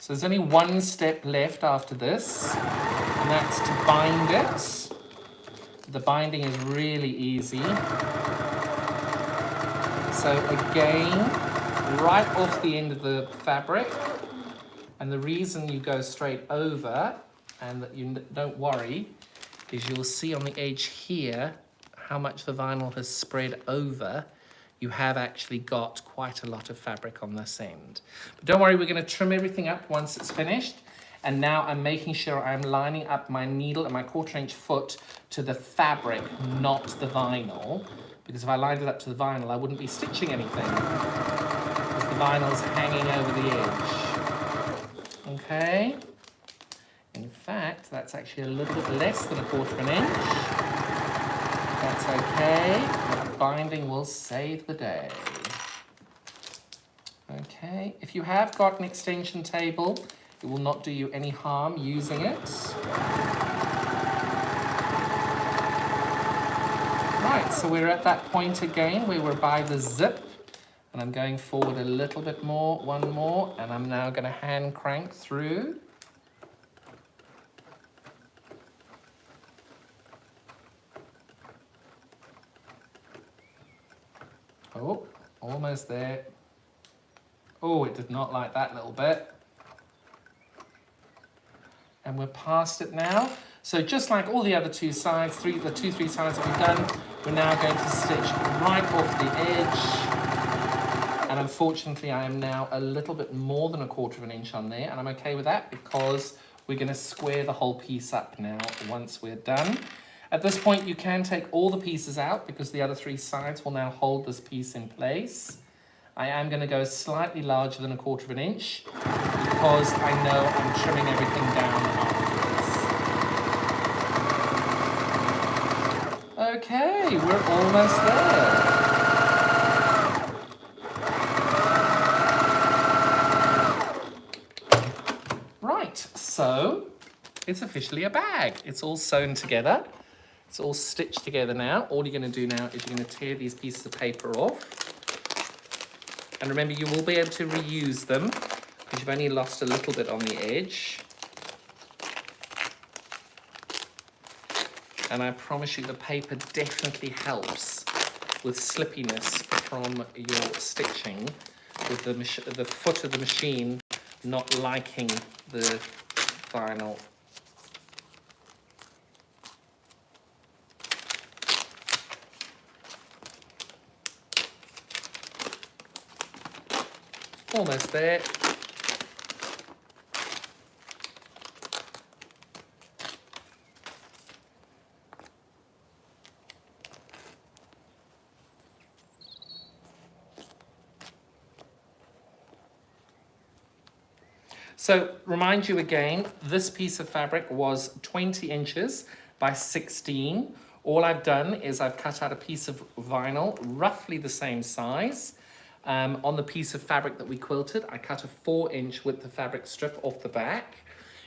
So there's only one step left after this, and that's to bind it. The binding is really easy. So again, right off the end of the fabric, and the reason you go straight over and that you don't worry is you'll see on the edge here how much the vinyl has spread over. You have actually got quite a lot of fabric on this end. But don't worry, we're going to trim everything up once it's finished. And now I'm making sure I'm lining up my needle and my 1/4 inch foot to the fabric, not the vinyl. Because if I lined it up to the vinyl, I wouldn't be stitching anything. Because the vinyl's hanging over the edge. Okay? In fact, that's actually a little bit less than 1/4 inch. That's okay. The binding will save the day. Okay, if you have got an extension table, it will not do you any harm using it. Right, so we're at that point again where we're by the zip, and I'm going forward a little bit more, one more, and I'm now going to hand crank through. Oh, almost there. Oh, it did not like that little bit. And we're past it now. So just like all the other two sides, three sides that we've done, we're now going to stitch right off the edge. And unfortunately, I am now a little bit more than 1/4 inch on there, and I'm okay with that because we're going to square the whole piece up now once we're done. At this point, you can take all the pieces out because the other 3 sides will now hold this piece in place. I am going to go slightly larger than 1/4 inch because I know I'm trimming everything down afterwards. Okay, we're almost there. Right, so it's officially a bag. It's all sewn together. It's all stitched together now. All you're going to do now is you're going to tear these pieces of paper off. And remember, you will be able to reuse them because you've only lost a little bit on the edge. And I promise you the paper definitely helps with slippiness from your stitching, with the foot of the machine not liking the vinyl. Almost there. So remind you again, this piece of fabric was 20 inches by 16. All I've done is I've cut out a piece of vinyl, roughly the same size. On the piece of fabric that we quilted, I cut a 4-inch width of fabric strip off the back.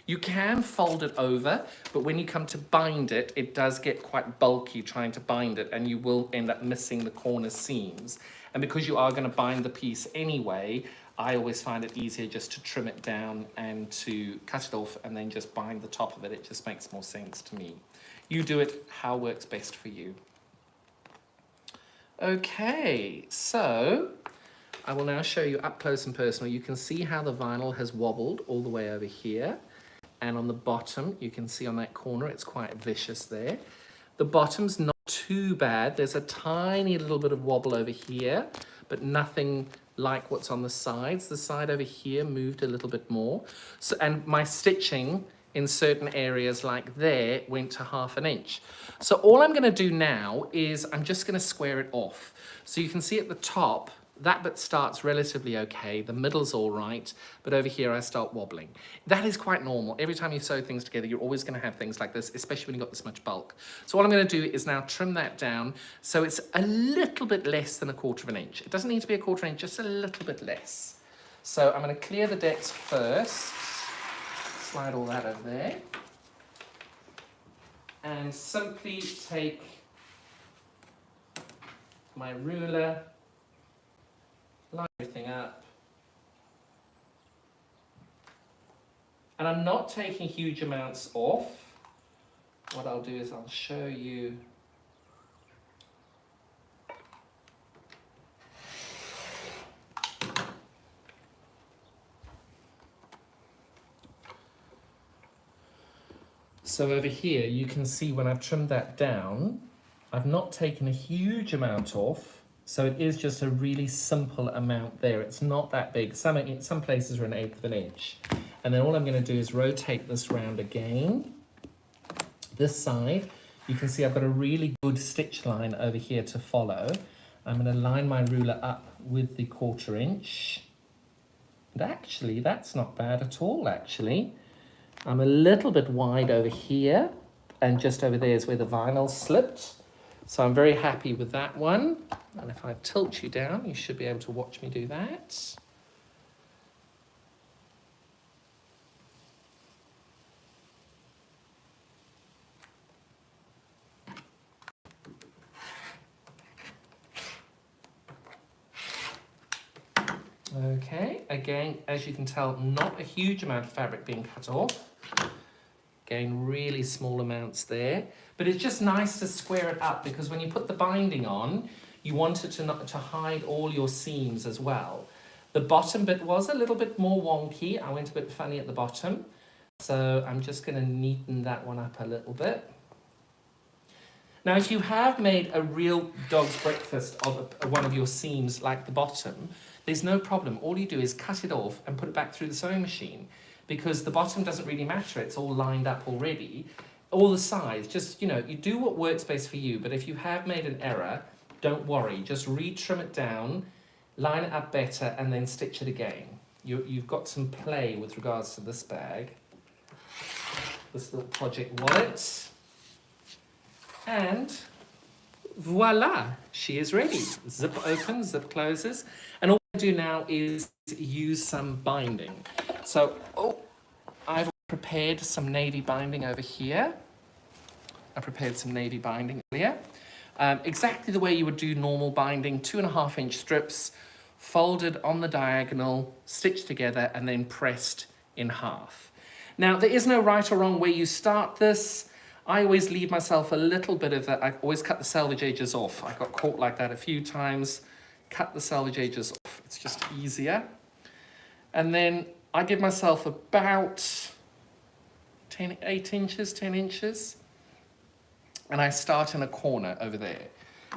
You can fold it over, but when you come to bind it, it does get quite bulky trying to bind it, and you will end up missing the corner seams. And because you are going to bind the piece anyway, I always find it easier just to trim it down and to cut it off and then just bind the top of it. It just makes more sense to me. You do it how works best for you. Okay, so I will now show you up close and personal. You can see how the vinyl has wobbled all the way over here. And on the bottom, you can see on that corner, it's quite vicious there. The bottom's not too bad. There's a tiny little bit of wobble over here, but nothing like what's on the sides. The side over here moved a little bit more. So, and my stitching in certain areas like there went to ½ inch. So all I'm gonna do now is I'm just gonna square it off. So you can see at the top, that bit starts relatively okay, the middle's all right, but over here I start wobbling. That is quite normal. Every time you sew things together, you're always gonna have things like this, especially when you've got this much bulk. So what I'm gonna do is now trim that down so it's a little bit less than ½ inch. It doesn't need to be ½ inch, just a little bit less. So I'm gonna clear the decks first, slide all that over there, and simply take my ruler, line everything up, And I'm not taking huge amounts off. What I'll do is I'll show you. So over here, you can see when I've trimmed that down, I've not taken a huge amount off. So it is just a really simple amount there. It's not that big. Some places are 1/8 of an inch. And then all I'm going to do is rotate this round again. This side, you can see I've got a really good stitch line over here to follow. I'm going to line my ruler up with the 1/4 inch. And actually, that's not bad at all, actually. I'm a little bit wide over here, and just over there is where the vinyl slipped. So I'm very happy with that one. And if I tilt you down, you should be able to watch me do that. Okay, again, as you can tell, not a huge amount of fabric being cut off. Again, really small amounts there. But it's just nice to square it up, because when you put the binding on, you want it to hide all your seams as well. The bottom bit was a little bit more wonky. I went a bit funny at the bottom. So I'm just going to neaten that one up a little bit. Now, if you have made a real dog's breakfast of one of your seams, like the bottom, there's no problem. All you do is cut it off and put it back through the sewing machine, because the bottom doesn't really matter. It's all lined up already. All the sides, just, you know, you do what works best for you. But if you have made an error, don't worry. Just retrim it down, line it up better, and then stitch it again. You've got some play with regards to this bag. This little project wallet. And voila, she is ready. Zip opens, zip closes. And all I do now is use some binding. So, I've prepared some navy binding over here. I prepared some navy binding earlier. Exactly the way you would do normal binding, 2.5 inch strips, folded on the diagonal, stitched together, and then pressed in half. Now, there is no right or wrong way you start this. I always leave myself a little bit of that. I always cut the selvage edges off. I got caught like that a few times. Cut the selvage edges off. It's just easier. And then I give myself about 8 inches, 10 inches. And I start in a corner over there.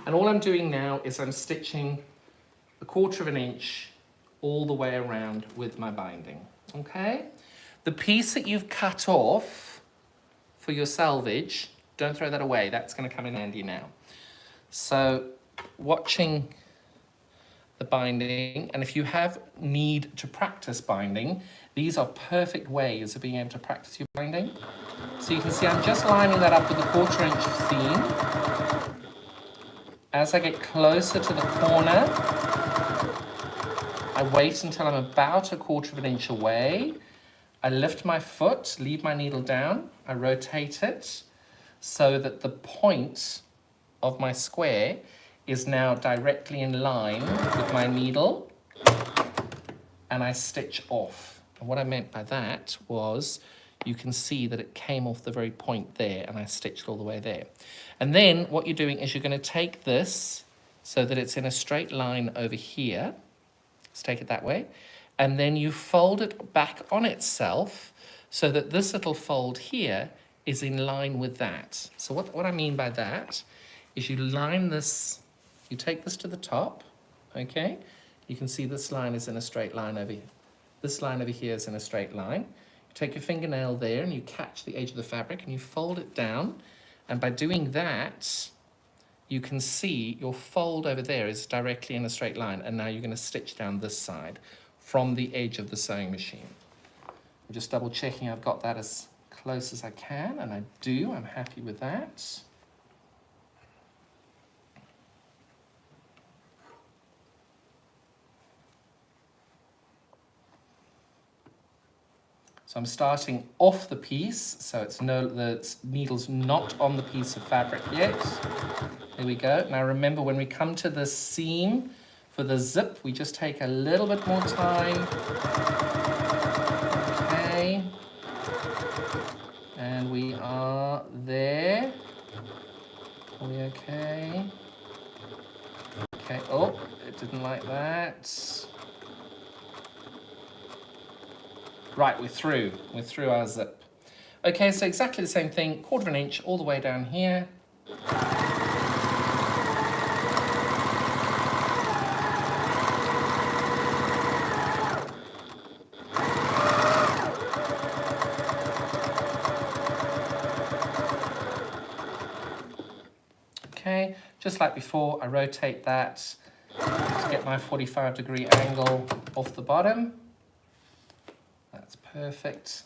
And all I'm doing now is I'm stitching 1/4 inch all the way around with my binding. Okay? The piece that you've cut off for your selvage, don't throw that away. That's going to come in handy now. So, watching the binding, and if you have need to practice binding, these are perfect ways of being able to practice your binding. So you can see I'm just lining that up with the 1/4 inch seam. As I get closer to the corner, I wait until I'm about 1/4 inch away. I lift my foot, leave my needle down, I rotate it so that the point of my square is now directly in line with my needle, and I stitch off. And what I meant by that was, you can see that it came off the very point there, and I stitched all the way there. And then what you're doing is you're going to take this so that it's in a straight line over here. Let's take it that way. And then you fold it back on itself so that this little fold here is in line with that. So what I mean by that is you line this, you take this to the top, okay? You can see this line is in a straight line over here. This line over here is in a straight line. You take your fingernail there and you catch the edge of the fabric and you fold it down. And by doing that, you can see your fold over there is directly in a straight line. And now you're going to stitch down this side from the edge of the sewing machine. I'm just double checking I've got that as close as I can, and I do. I'm happy with that. So I'm starting off the piece, so the needle's not on the piece of fabric yet. There we go. Now remember, when we come to the seam, for the zip, we just take a little bit more time. Okay. we are there. Are we okay? Okay, oh, it didn't like that. Right, we're through our zip. Okay, so exactly the same thing, 1/4 inch all the way down here. Okay, just like before, I rotate that to get my 45-degree angle off the bottom. That's perfect.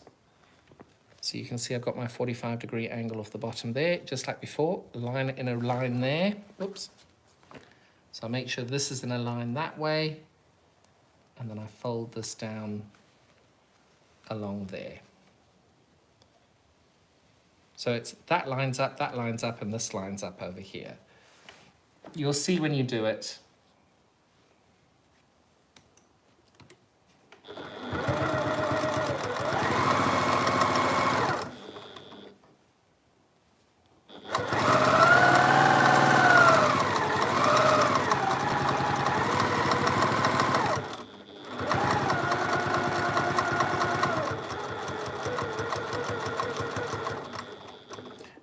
So you can see I've got my 45-degree angle off the bottom there, just like before. Line it in a line there. Oops. So I make sure this is in a line that way, and then I fold this down along there. So it's that lines up, and this lines up over here. You'll see when you do it.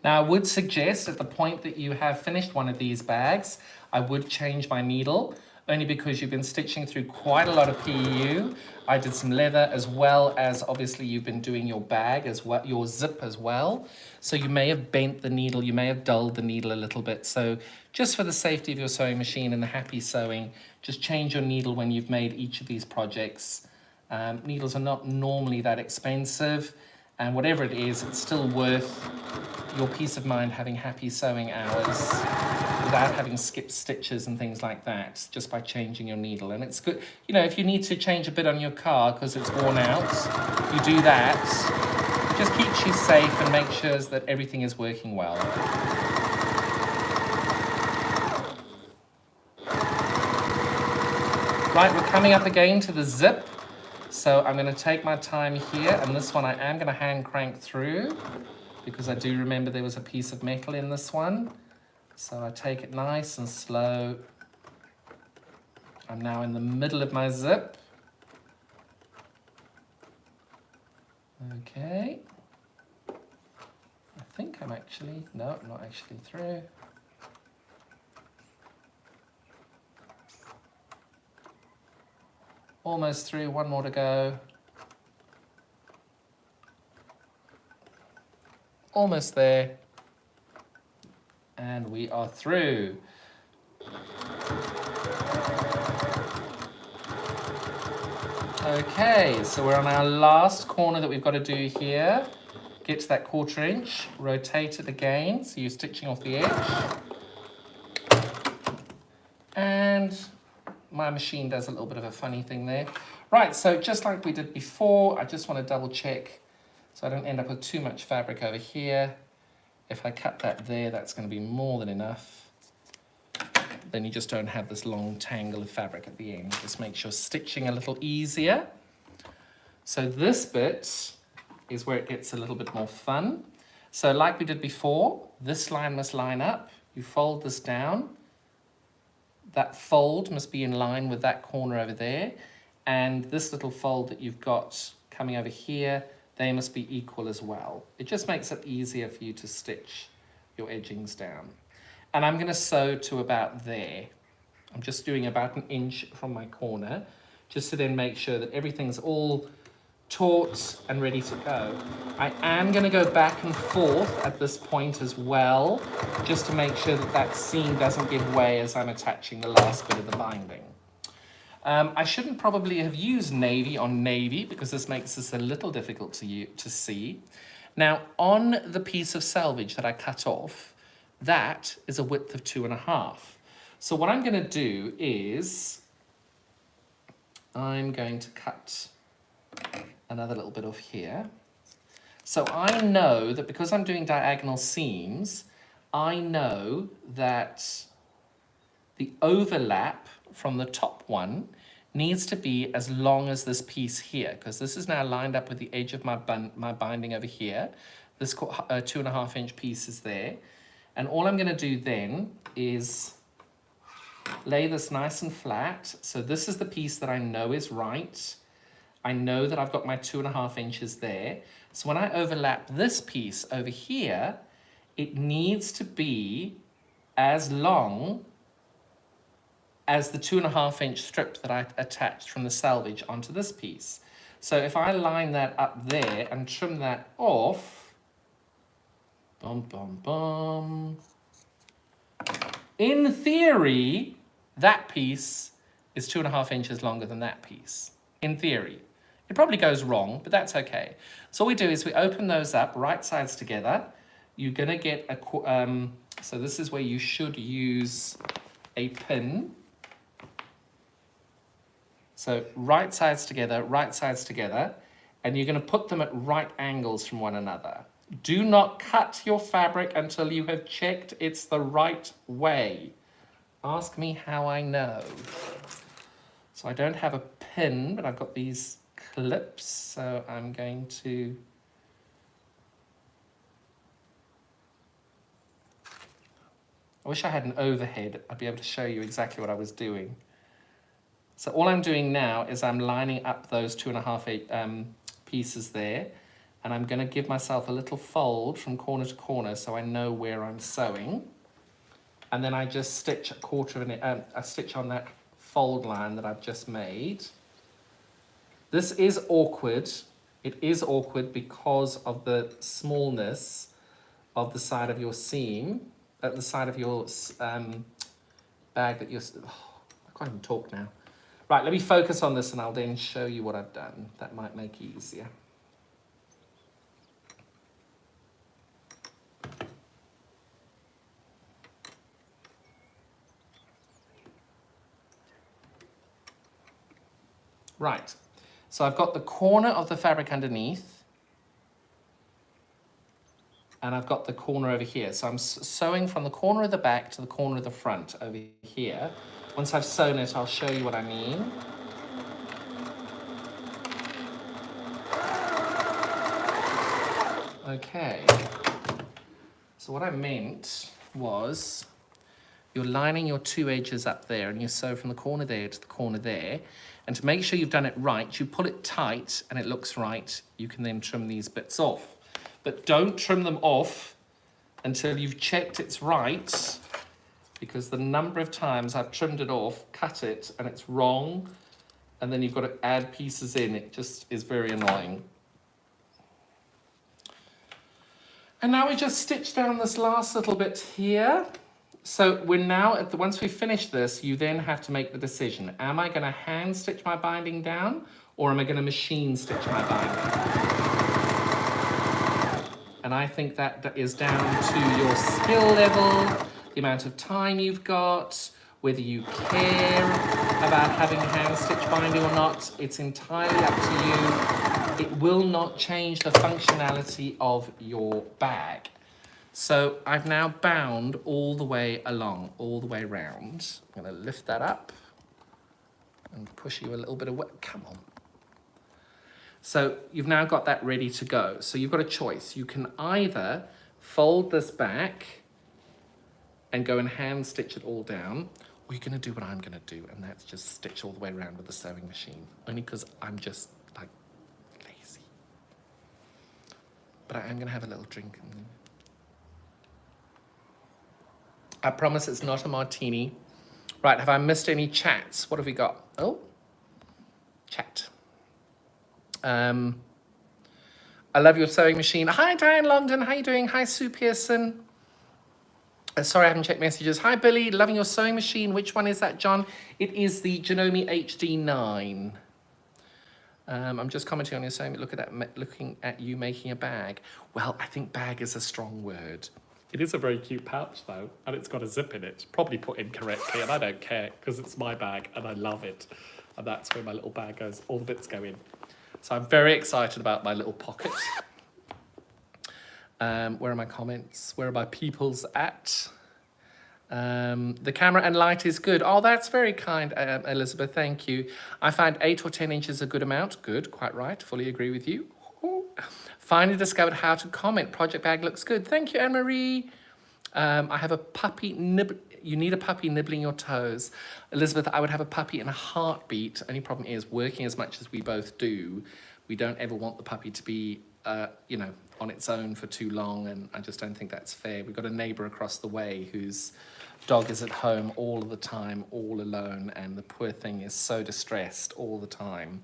Now, I would suggest at the point that you have finished one of these bags, I would change my needle, only because you've been stitching through quite a lot of PU. I did some leather, as well as obviously you've been doing your bag as well, your zip as well. So you may have bent the needle, you may have dulled the needle a little bit. So just for the safety of your sewing machine and the happy sewing, just change your needle when you've made each of these projects. Needles are not normally that expensive, and whatever it is, it's still worth your peace of mind having happy sewing hours without having skipped stitches and things like that, just by changing your needle. And it's good, you know, if you need to change a bit on your car because it's worn out, you do that. It just keeps you safe and makes sure that everything is working well. Right, we're coming up again to the zip. So I'm going to take my time here, and this one I am going to hand crank through, because I do remember there was a piece of metal in this one. So I take it nice and slow. I'm now in the middle of my zip. Okay. I think I'm actually, no, I'm not actually through. Almost through, one more to go. Almost there. And we are through. Okay, so we're on our last corner that we've got to do here. Get to that 1/4 inch, rotate it again, so you're stitching off the edge. And my machine does a little bit of a funny thing there. Right, so just like we did before, I just want to double check so I don't end up with too much fabric over here. If I cut that there, that's going to be more than enough. Then you just don't have this long tangle of fabric at the end. Just makes your stitching a little easier. So this bit is where it gets a little bit more fun. So like we did before, this line must line up. You fold this down. That fold must be in line with that corner over there. And this little fold that you've got coming over here, they must be equal as well. It just makes it easier for you to stitch your edgings down. And I'm going to sew to about there. I'm just doing about 1 inch from my corner, just to then make sure that everything's all taut and ready to go. I am going to go back and forth at this point as well, just to make sure that that seam doesn't give way as I'm attaching the last bit of the binding. I shouldn't probably have used navy on navy, because this makes this a little difficult to see. Now, on the piece of selvage that I cut off, that is a width of 2.5. So what I'm going to do is I'm going to cut another little bit off here. So I know that because I'm doing diagonal seams, I know that the overlap from the top one needs to be as long as this piece here, because this is now lined up with the edge of my binding over here. this 2.5 inch piece is there. And all I'm going to do then is lay this nice and flat. So this is the piece that I know is right. I know that I've got my 2.5 inches there. So when I overlap this piece over here, it needs to be as long as the 2.5 inch strip that I attached from the selvage onto this piece. So if I line that up there and trim that off, bum, bum, bum. In theory, that piece is 2.5 inches longer than that piece. In theory. It probably goes wrong, but that's okay. So all we do is we open those up, right sides together. You're gonna get a, so this is where you should use a pin. So right sides together, and you're gonna put them at right angles from one another. Do not cut your fabric until you have checked it's the right way. Ask me how I know. So I don't have a pin, but I've got these clips, so I'm going to I wish I had an overhead. I'd be able to show you exactly what I was doing. So all I'm doing now is I'm lining up those 2.5 pieces there, and I'm going to give myself a little fold from corner to corner so I know where I'm sewing. And then I just stitch a stitch on that fold line that I've just made. This is awkward. It is awkward because of the smallness of the side of your seam, at the side of your bag that you're, I can't even talk now. Right, let me focus on this and I'll then show you what I've done. That might make it easier. Right, so I've got the corner of the fabric underneath and I've got the corner over here. So I'm sewing from the corner of the back to the corner of the front over here. Once I've sewn it, I'll show you what I mean. Okay, so what I meant was you're lining your two edges up there and you sew from the corner there to the corner there. And to make sure you've done it right, you pull it tight and it looks right. You can then trim these bits off. But don't trim them off until you've checked it's right, because the number of times I've trimmed it off, cut it, and it's wrong, and then you've got to add pieces in. It just is very annoying. And now we just stitch down this last little bit here. So we're now at once we finish this, you then have to make the decision. Am I going to hand stitch my binding down, or am I going to machine stitch my binding? And I think that is down to your skill level, the amount of time you've got, whether you care about having hand stitch binding or not. It's entirely up to you. It will not change the functionality of your bag. So I've now bound all the way along, all the way round. I'm going to lift that up and push you a little bit away. Come on. So you've now got that ready to go. So you've got a choice. You can either fold this back and go and hand stitch it all down, or you're going to do what I'm going to do, and that's just stitch all the way around with the sewing machine. Only because I'm just like lazy. But I am going to have a little drink. I promise it's not a martini. Right, have I missed any chats? What have we got? Oh, chat. I love your sewing machine. Hi, Diane London. How you doing? Hi, Sue Pearson. Sorry, I haven't checked messages. Hi, Billy. Loving your sewing machine. Which one is that, John? It is the Janome HD9. I'm just commenting on your sewing. Looking at you making a bag. Well, I think bag is a strong word. It is a very cute pouch, though, and it's got a zip in it. Probably put in correctly, and I don't care, because it's my bag, and I love it. And that's where my little bag goes. All the bits go in. So I'm very excited about my little pocket. Where are my comments? Where are my peoples at? The camera and light is good. Oh, that's very kind, Elizabeth. Thank you. I find 8 or 10 inches a good amount. Good, quite right. Fully agree with you. Finally discovered how to comment. Project bag looks good. Thank you, Anne-Marie. I have a puppy you need a puppy nibbling your toes. Elizabeth, I would have a puppy in a heartbeat. Only problem is, working as much as we both do, we don't ever want the puppy to be, you know, on its own for too long, and I just don't think that's fair. We've got a neighbour across the way whose dog is at home all of the time, all alone, and the poor thing is so distressed all the time.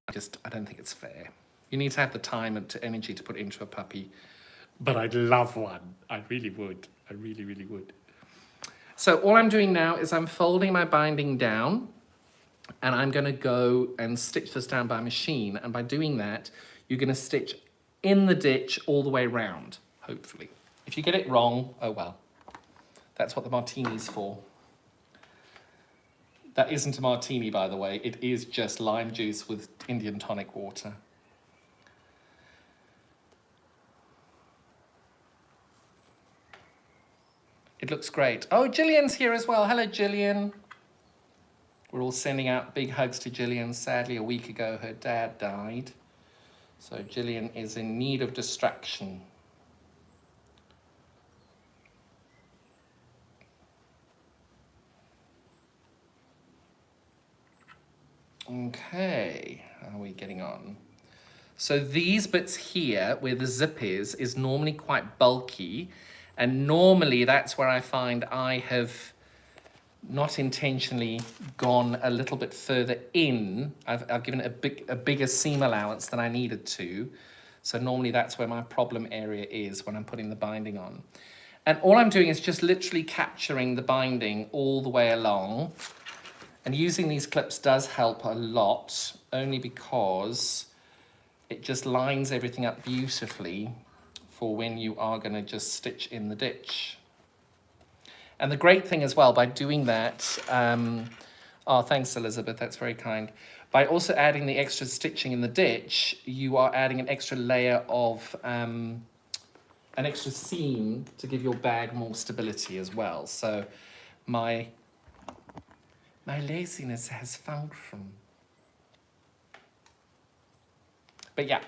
I don't think it's fair. You need to have the time and energy to put into a puppy. But I'd love one. I really would. I really, really would. So all I'm doing now is I'm folding my binding down, and I'm going to go and stitch this down by machine. And by doing that, you're going to stitch in the ditch all the way round, hopefully. If you get it wrong, oh well. That's what the martini's for. That isn't a martini, by the way. It is just lime juice with Indian tonic water. It looks great. Oh, Gillian's here as well. Hello, Gillian. We're all sending out big hugs to Gillian. Sadly, a week ago, her dad died. So Gillian is in need of distraction. Okay, how are we getting on? So these bits here, where the zip is normally quite bulky. And normally that's where I find I have not intentionally gone a little bit further in. I've given it a bigger seam allowance than I needed to. So normally that's where my problem area is when I'm putting the binding on. And all I'm doing is just literally capturing the binding all the way along. And using these clips does help a lot, only because it just lines everything up beautifully for when you are going to just stitch in the ditch. And the great thing as well, by doing that, oh, thanks, Elizabeth, that's very kind. By also adding the extra stitching in the ditch, you are adding an extra layer of, an extra seam to give your bag more stability as well. So my laziness has function. But yeah,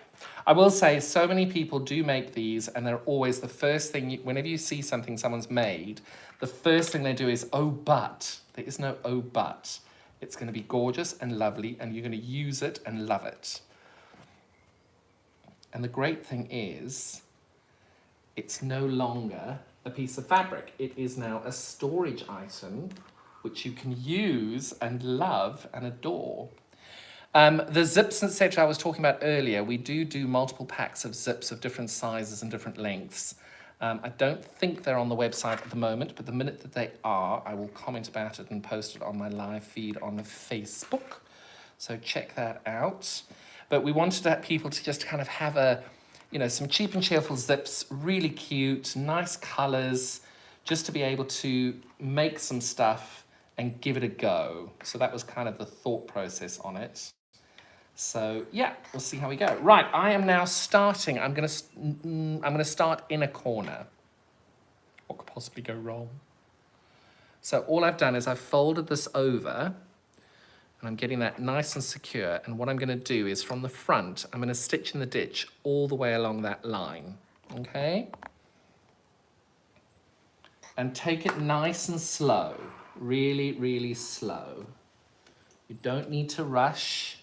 I will say so many people do make these, and they're always the first thing, whenever you see something someone's made, the first thing they do is, oh, but. There is no oh, but. It's going to be gorgeous and lovely, and you're going to use it and love it. And the great thing is, it's no longer a piece of fabric. It is now a storage item, which you can use and love and adore. The zips, etc. I was talking about earlier, we do multiple packs of zips of different sizes and different lengths. I don't think they're on the website at the moment, but the minute that they are, I will comment about it and post it on my live feed on Facebook. So check that out. But we wanted people to just kind of have a, you know, some cheap and cheerful zips, really cute, nice colors, just to be able to make some stuff and give it a go. So that was kind of the thought process on it. So yeah, we'll see how we go. Right, I am now starting. I'm gonna start in a corner. What could possibly go wrong? So all I've done is I've folded this over, and I'm getting that nice and secure. And what I'm gonna do is from the front, I'm gonna stitch in the ditch all the way along that line, okay? And take it nice and slow, really, really slow. You don't need to rush.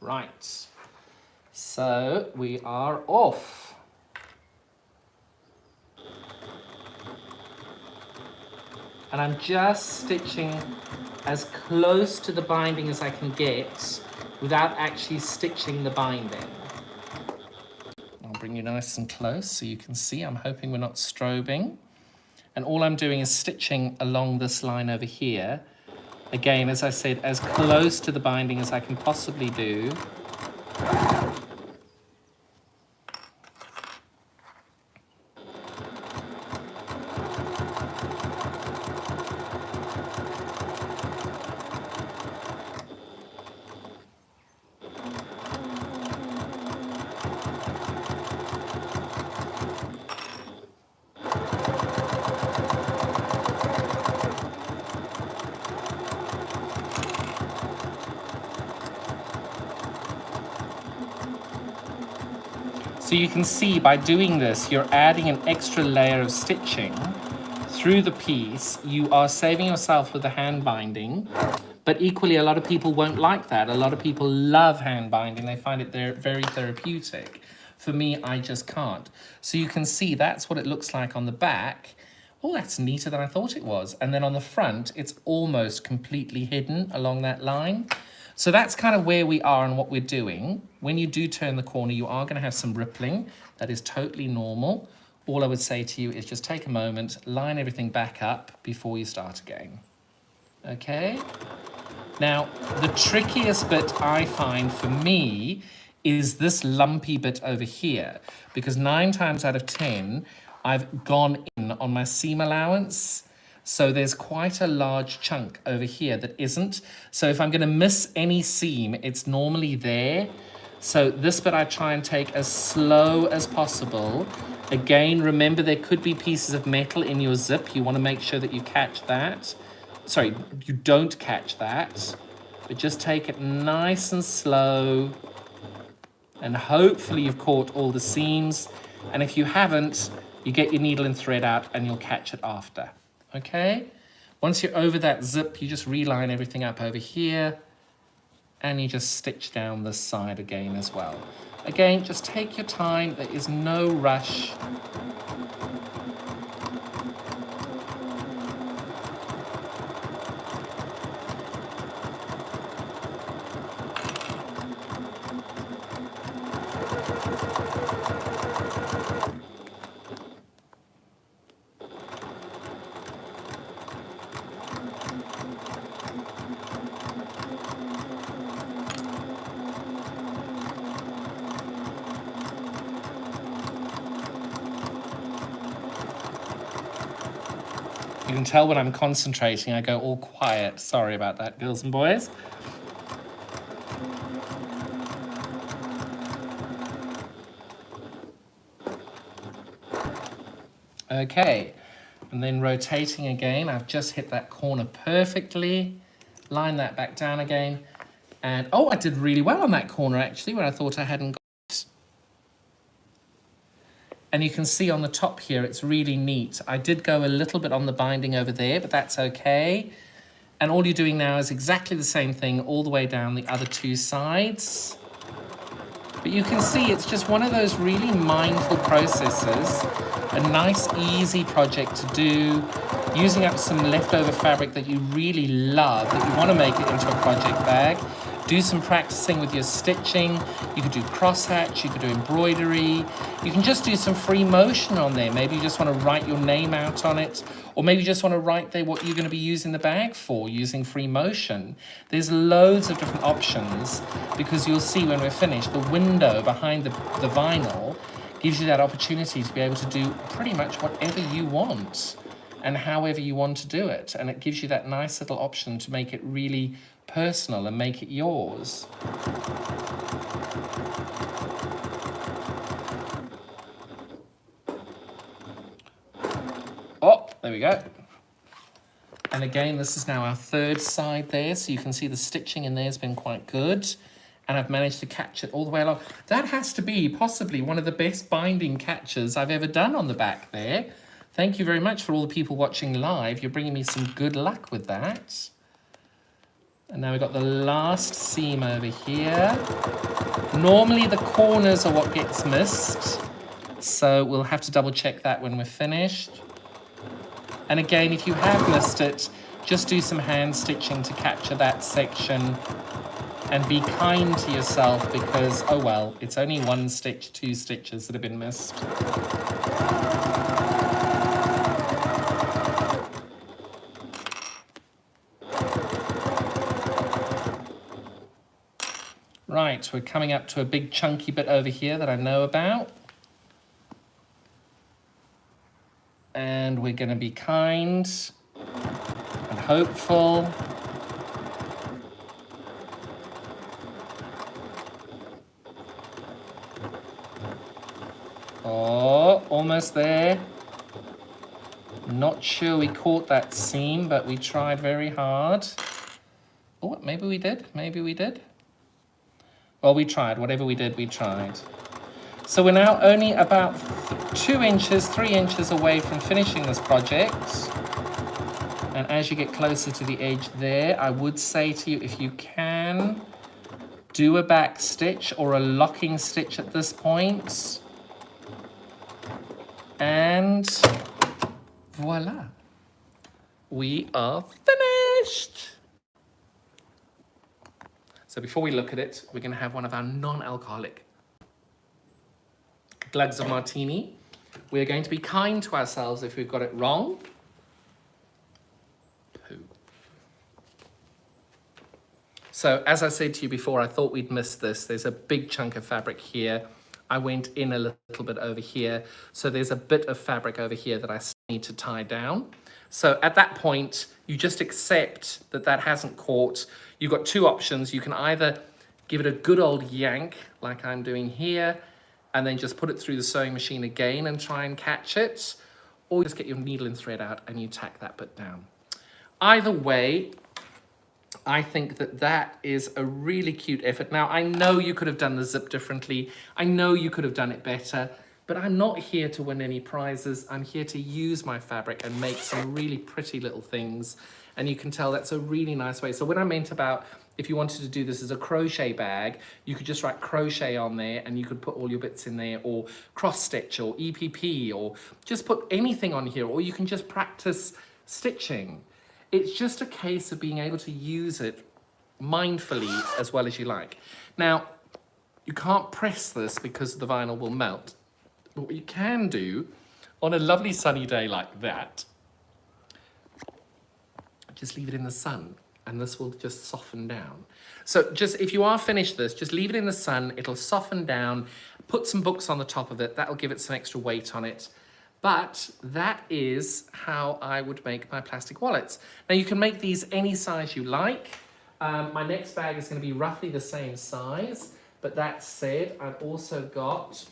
Right, so we are off. And I'm just stitching as close to the binding as I can get without actually stitching the binding. I'll bring you nice and close so you can see. I'm hoping we're not strobing. And all I'm doing is stitching along this line over here. Again, as I said, as close to the binding as I can possibly do. So you can see by doing this, you're adding an extra layer of stitching through the piece. You are saving yourself with the hand binding, but equally a lot of people won't like that. A lot of people love hand binding. They find it very therapeutic. For me, I just can't. So you can see that's what it looks like on the back. Oh, that's neater than I thought it was. And then on the front, it's almost completely hidden along that line. So that's kind of where we are and what we're doing. When you do turn the corner, you are going to have some rippling. That is totally normal. All I would say to you is just take a moment, line everything back up before you start again. Okay? Now, the trickiest bit I find for me is this lumpy bit over here, because 9 times out of 10, I've gone in on my seam allowance. So there's quite a large chunk over here that isn't. So if I'm going to miss any seam, it's normally there. So this bit I try and take as slow as possible. Again, remember there could be pieces of metal in your zip. You want to make sure that you catch that. Sorry, you don't catch that. But just take it nice and slow. And hopefully you've caught all the seams. And if you haven't, you get your needle and thread out and you'll catch it after. Okay? Once you're over that zip, you just reline everything up over here. And you just stitch down this side again as well. Again, just take your time. There is no rush. You can tell when I'm concentrating, I go all quiet. Sorry about that, girls and boys. Okay, and then rotating again. I've just hit that corner perfectly. Line that back down again. And, oh, I did really well on that corner, actually, where I thought I hadn't got it. And you can see on the top here, it's really neat. I did go a little bit on the binding over there, but that's okay. And all you're doing now is exactly the same thing all the way down the other 2 sides. But you can see it's just one of those really mindful processes. A nice, easy project to do. Using up some leftover fabric that you really love, that you want to make it into a project bag. Do some practicing with your stitching. You could do crosshatch, you could do embroidery. You can just do some free motion on there. Maybe you just want to write your name out on it, or maybe you just want to write there what you're going to be using the bag for, using free motion. There's loads of different options, because you'll see when we're finished, the window behind the vinyl gives you that opportunity to be able to do pretty much whatever you want and however you want to do it. And it gives you that nice little option to make it really personal and make it yours. Oh, there we go. And again, this is now our 3rd side there, so you can see the stitching in there has been quite good. And I've managed to catch it all the way along. That has to be possibly one of the best binding catches I've ever done on the back there. Thank you very much for all the people watching live. You're bringing me some good luck with that. And now we've got the last seam over here. Normally the corners are what gets missed, so we'll have to double check that when we're finished. And again, if you have missed it, just do some hand stitching to capture that section. And be kind to yourself, because, oh well, it's only 1 stitch, 2 stitches that have been missed. Right, we're coming up to a big chunky bit over here that I know about. And we're going to be kind and hopeful. Oh, almost there. Not sure we caught that seam, but we tried very hard. Oh, maybe we did. Maybe we did. Well, we tried. Whatever we did, we tried. So we're now only about 2 inches, 3 inches away from finishing this project. And as you get closer to the edge there, I would say to you, if you can, do a back stitch or a locking stitch at this point. And voila, we are finished. So before we look at it, we're going to have one of our non-alcoholic glugs of martini. We're going to be kind to ourselves if we've got it wrong. Poo. So as I said to you before, I thought we'd missed this. There's a big chunk of fabric here. I went in a little bit over here. So there's a bit of fabric over here that I need to tie down. So at that point, you just accept that that hasn't caught. You've got 2 options. You can either give it a good old yank, like I'm doing here, and then just put it through the sewing machine again and try and catch it, or just get your needle and thread out and you tack that bit down. Either way, I think that that is a really cute effort. Now, I know you could have done the zip differently. I know you could have done it better, but I'm not here to win any prizes. I'm here to use my fabric and make some really pretty little things. And you can tell that's a really nice way. So when I meant about, if you wanted to do this as a crochet bag, you could just write crochet on there and you could put all your bits in there, or cross stitch or EPP, or just put anything on here, or you can just practice stitching. It's just a case of being able to use it mindfully as well as you like. Now, you can't press this because the vinyl will melt. But what you can do on a lovely sunny day like that, just leave it in the sun and this will just soften down. So just, if you are finished this, just leave it in the sun, it'll soften down, put some books on the top of it, that'll give it some extra weight on it. But that is how I would make my plastic wallets. Now you can make these any size you like. My next bag is going to be roughly the same size, but that said, I've also got,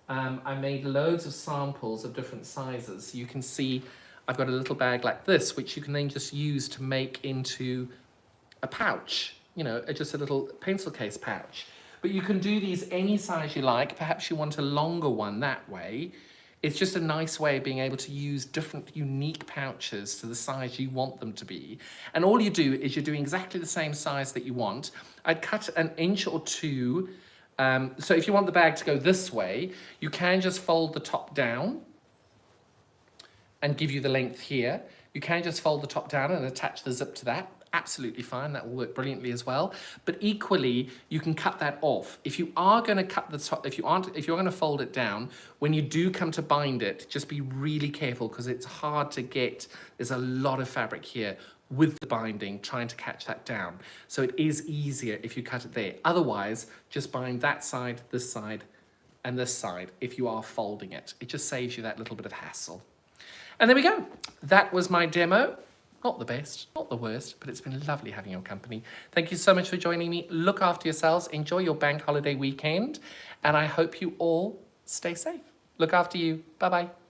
I made loads of samples of different sizes. You can see I've got a little bag like this, which you can then just use to make into a pouch, you know, just a little pencil case pouch. But you can do these any size you like. Perhaps you want a longer one that way. It's just a nice way of being able to use different unique pouches to the size you want them to be. And all you do is you're doing exactly the same size that you want. I'd cut 1 inch or 2. So if you want the bag to go this way, you can just fold the top down and give you the length here. You can just fold the top down and attach the zip to that. Absolutely fine, that will work brilliantly as well. But equally, you can cut that off. If you are going to cut the top, if you're going to fold it down, when you do come to bind it, just be really careful because it's hard to get. There's a lot of fabric here with the binding, trying to catch that down. So it is easier if you cut it there. Otherwise, just bind that side, and this side if you are folding it. It just saves you that little bit of hassle. And there we go. That was my demo. Not the best, not the worst, but it's been lovely having your company. Thank you so much for joining me. Look after yourselves. Enjoy your bank holiday weekend. And I hope you all stay safe. Look after you. Bye-bye.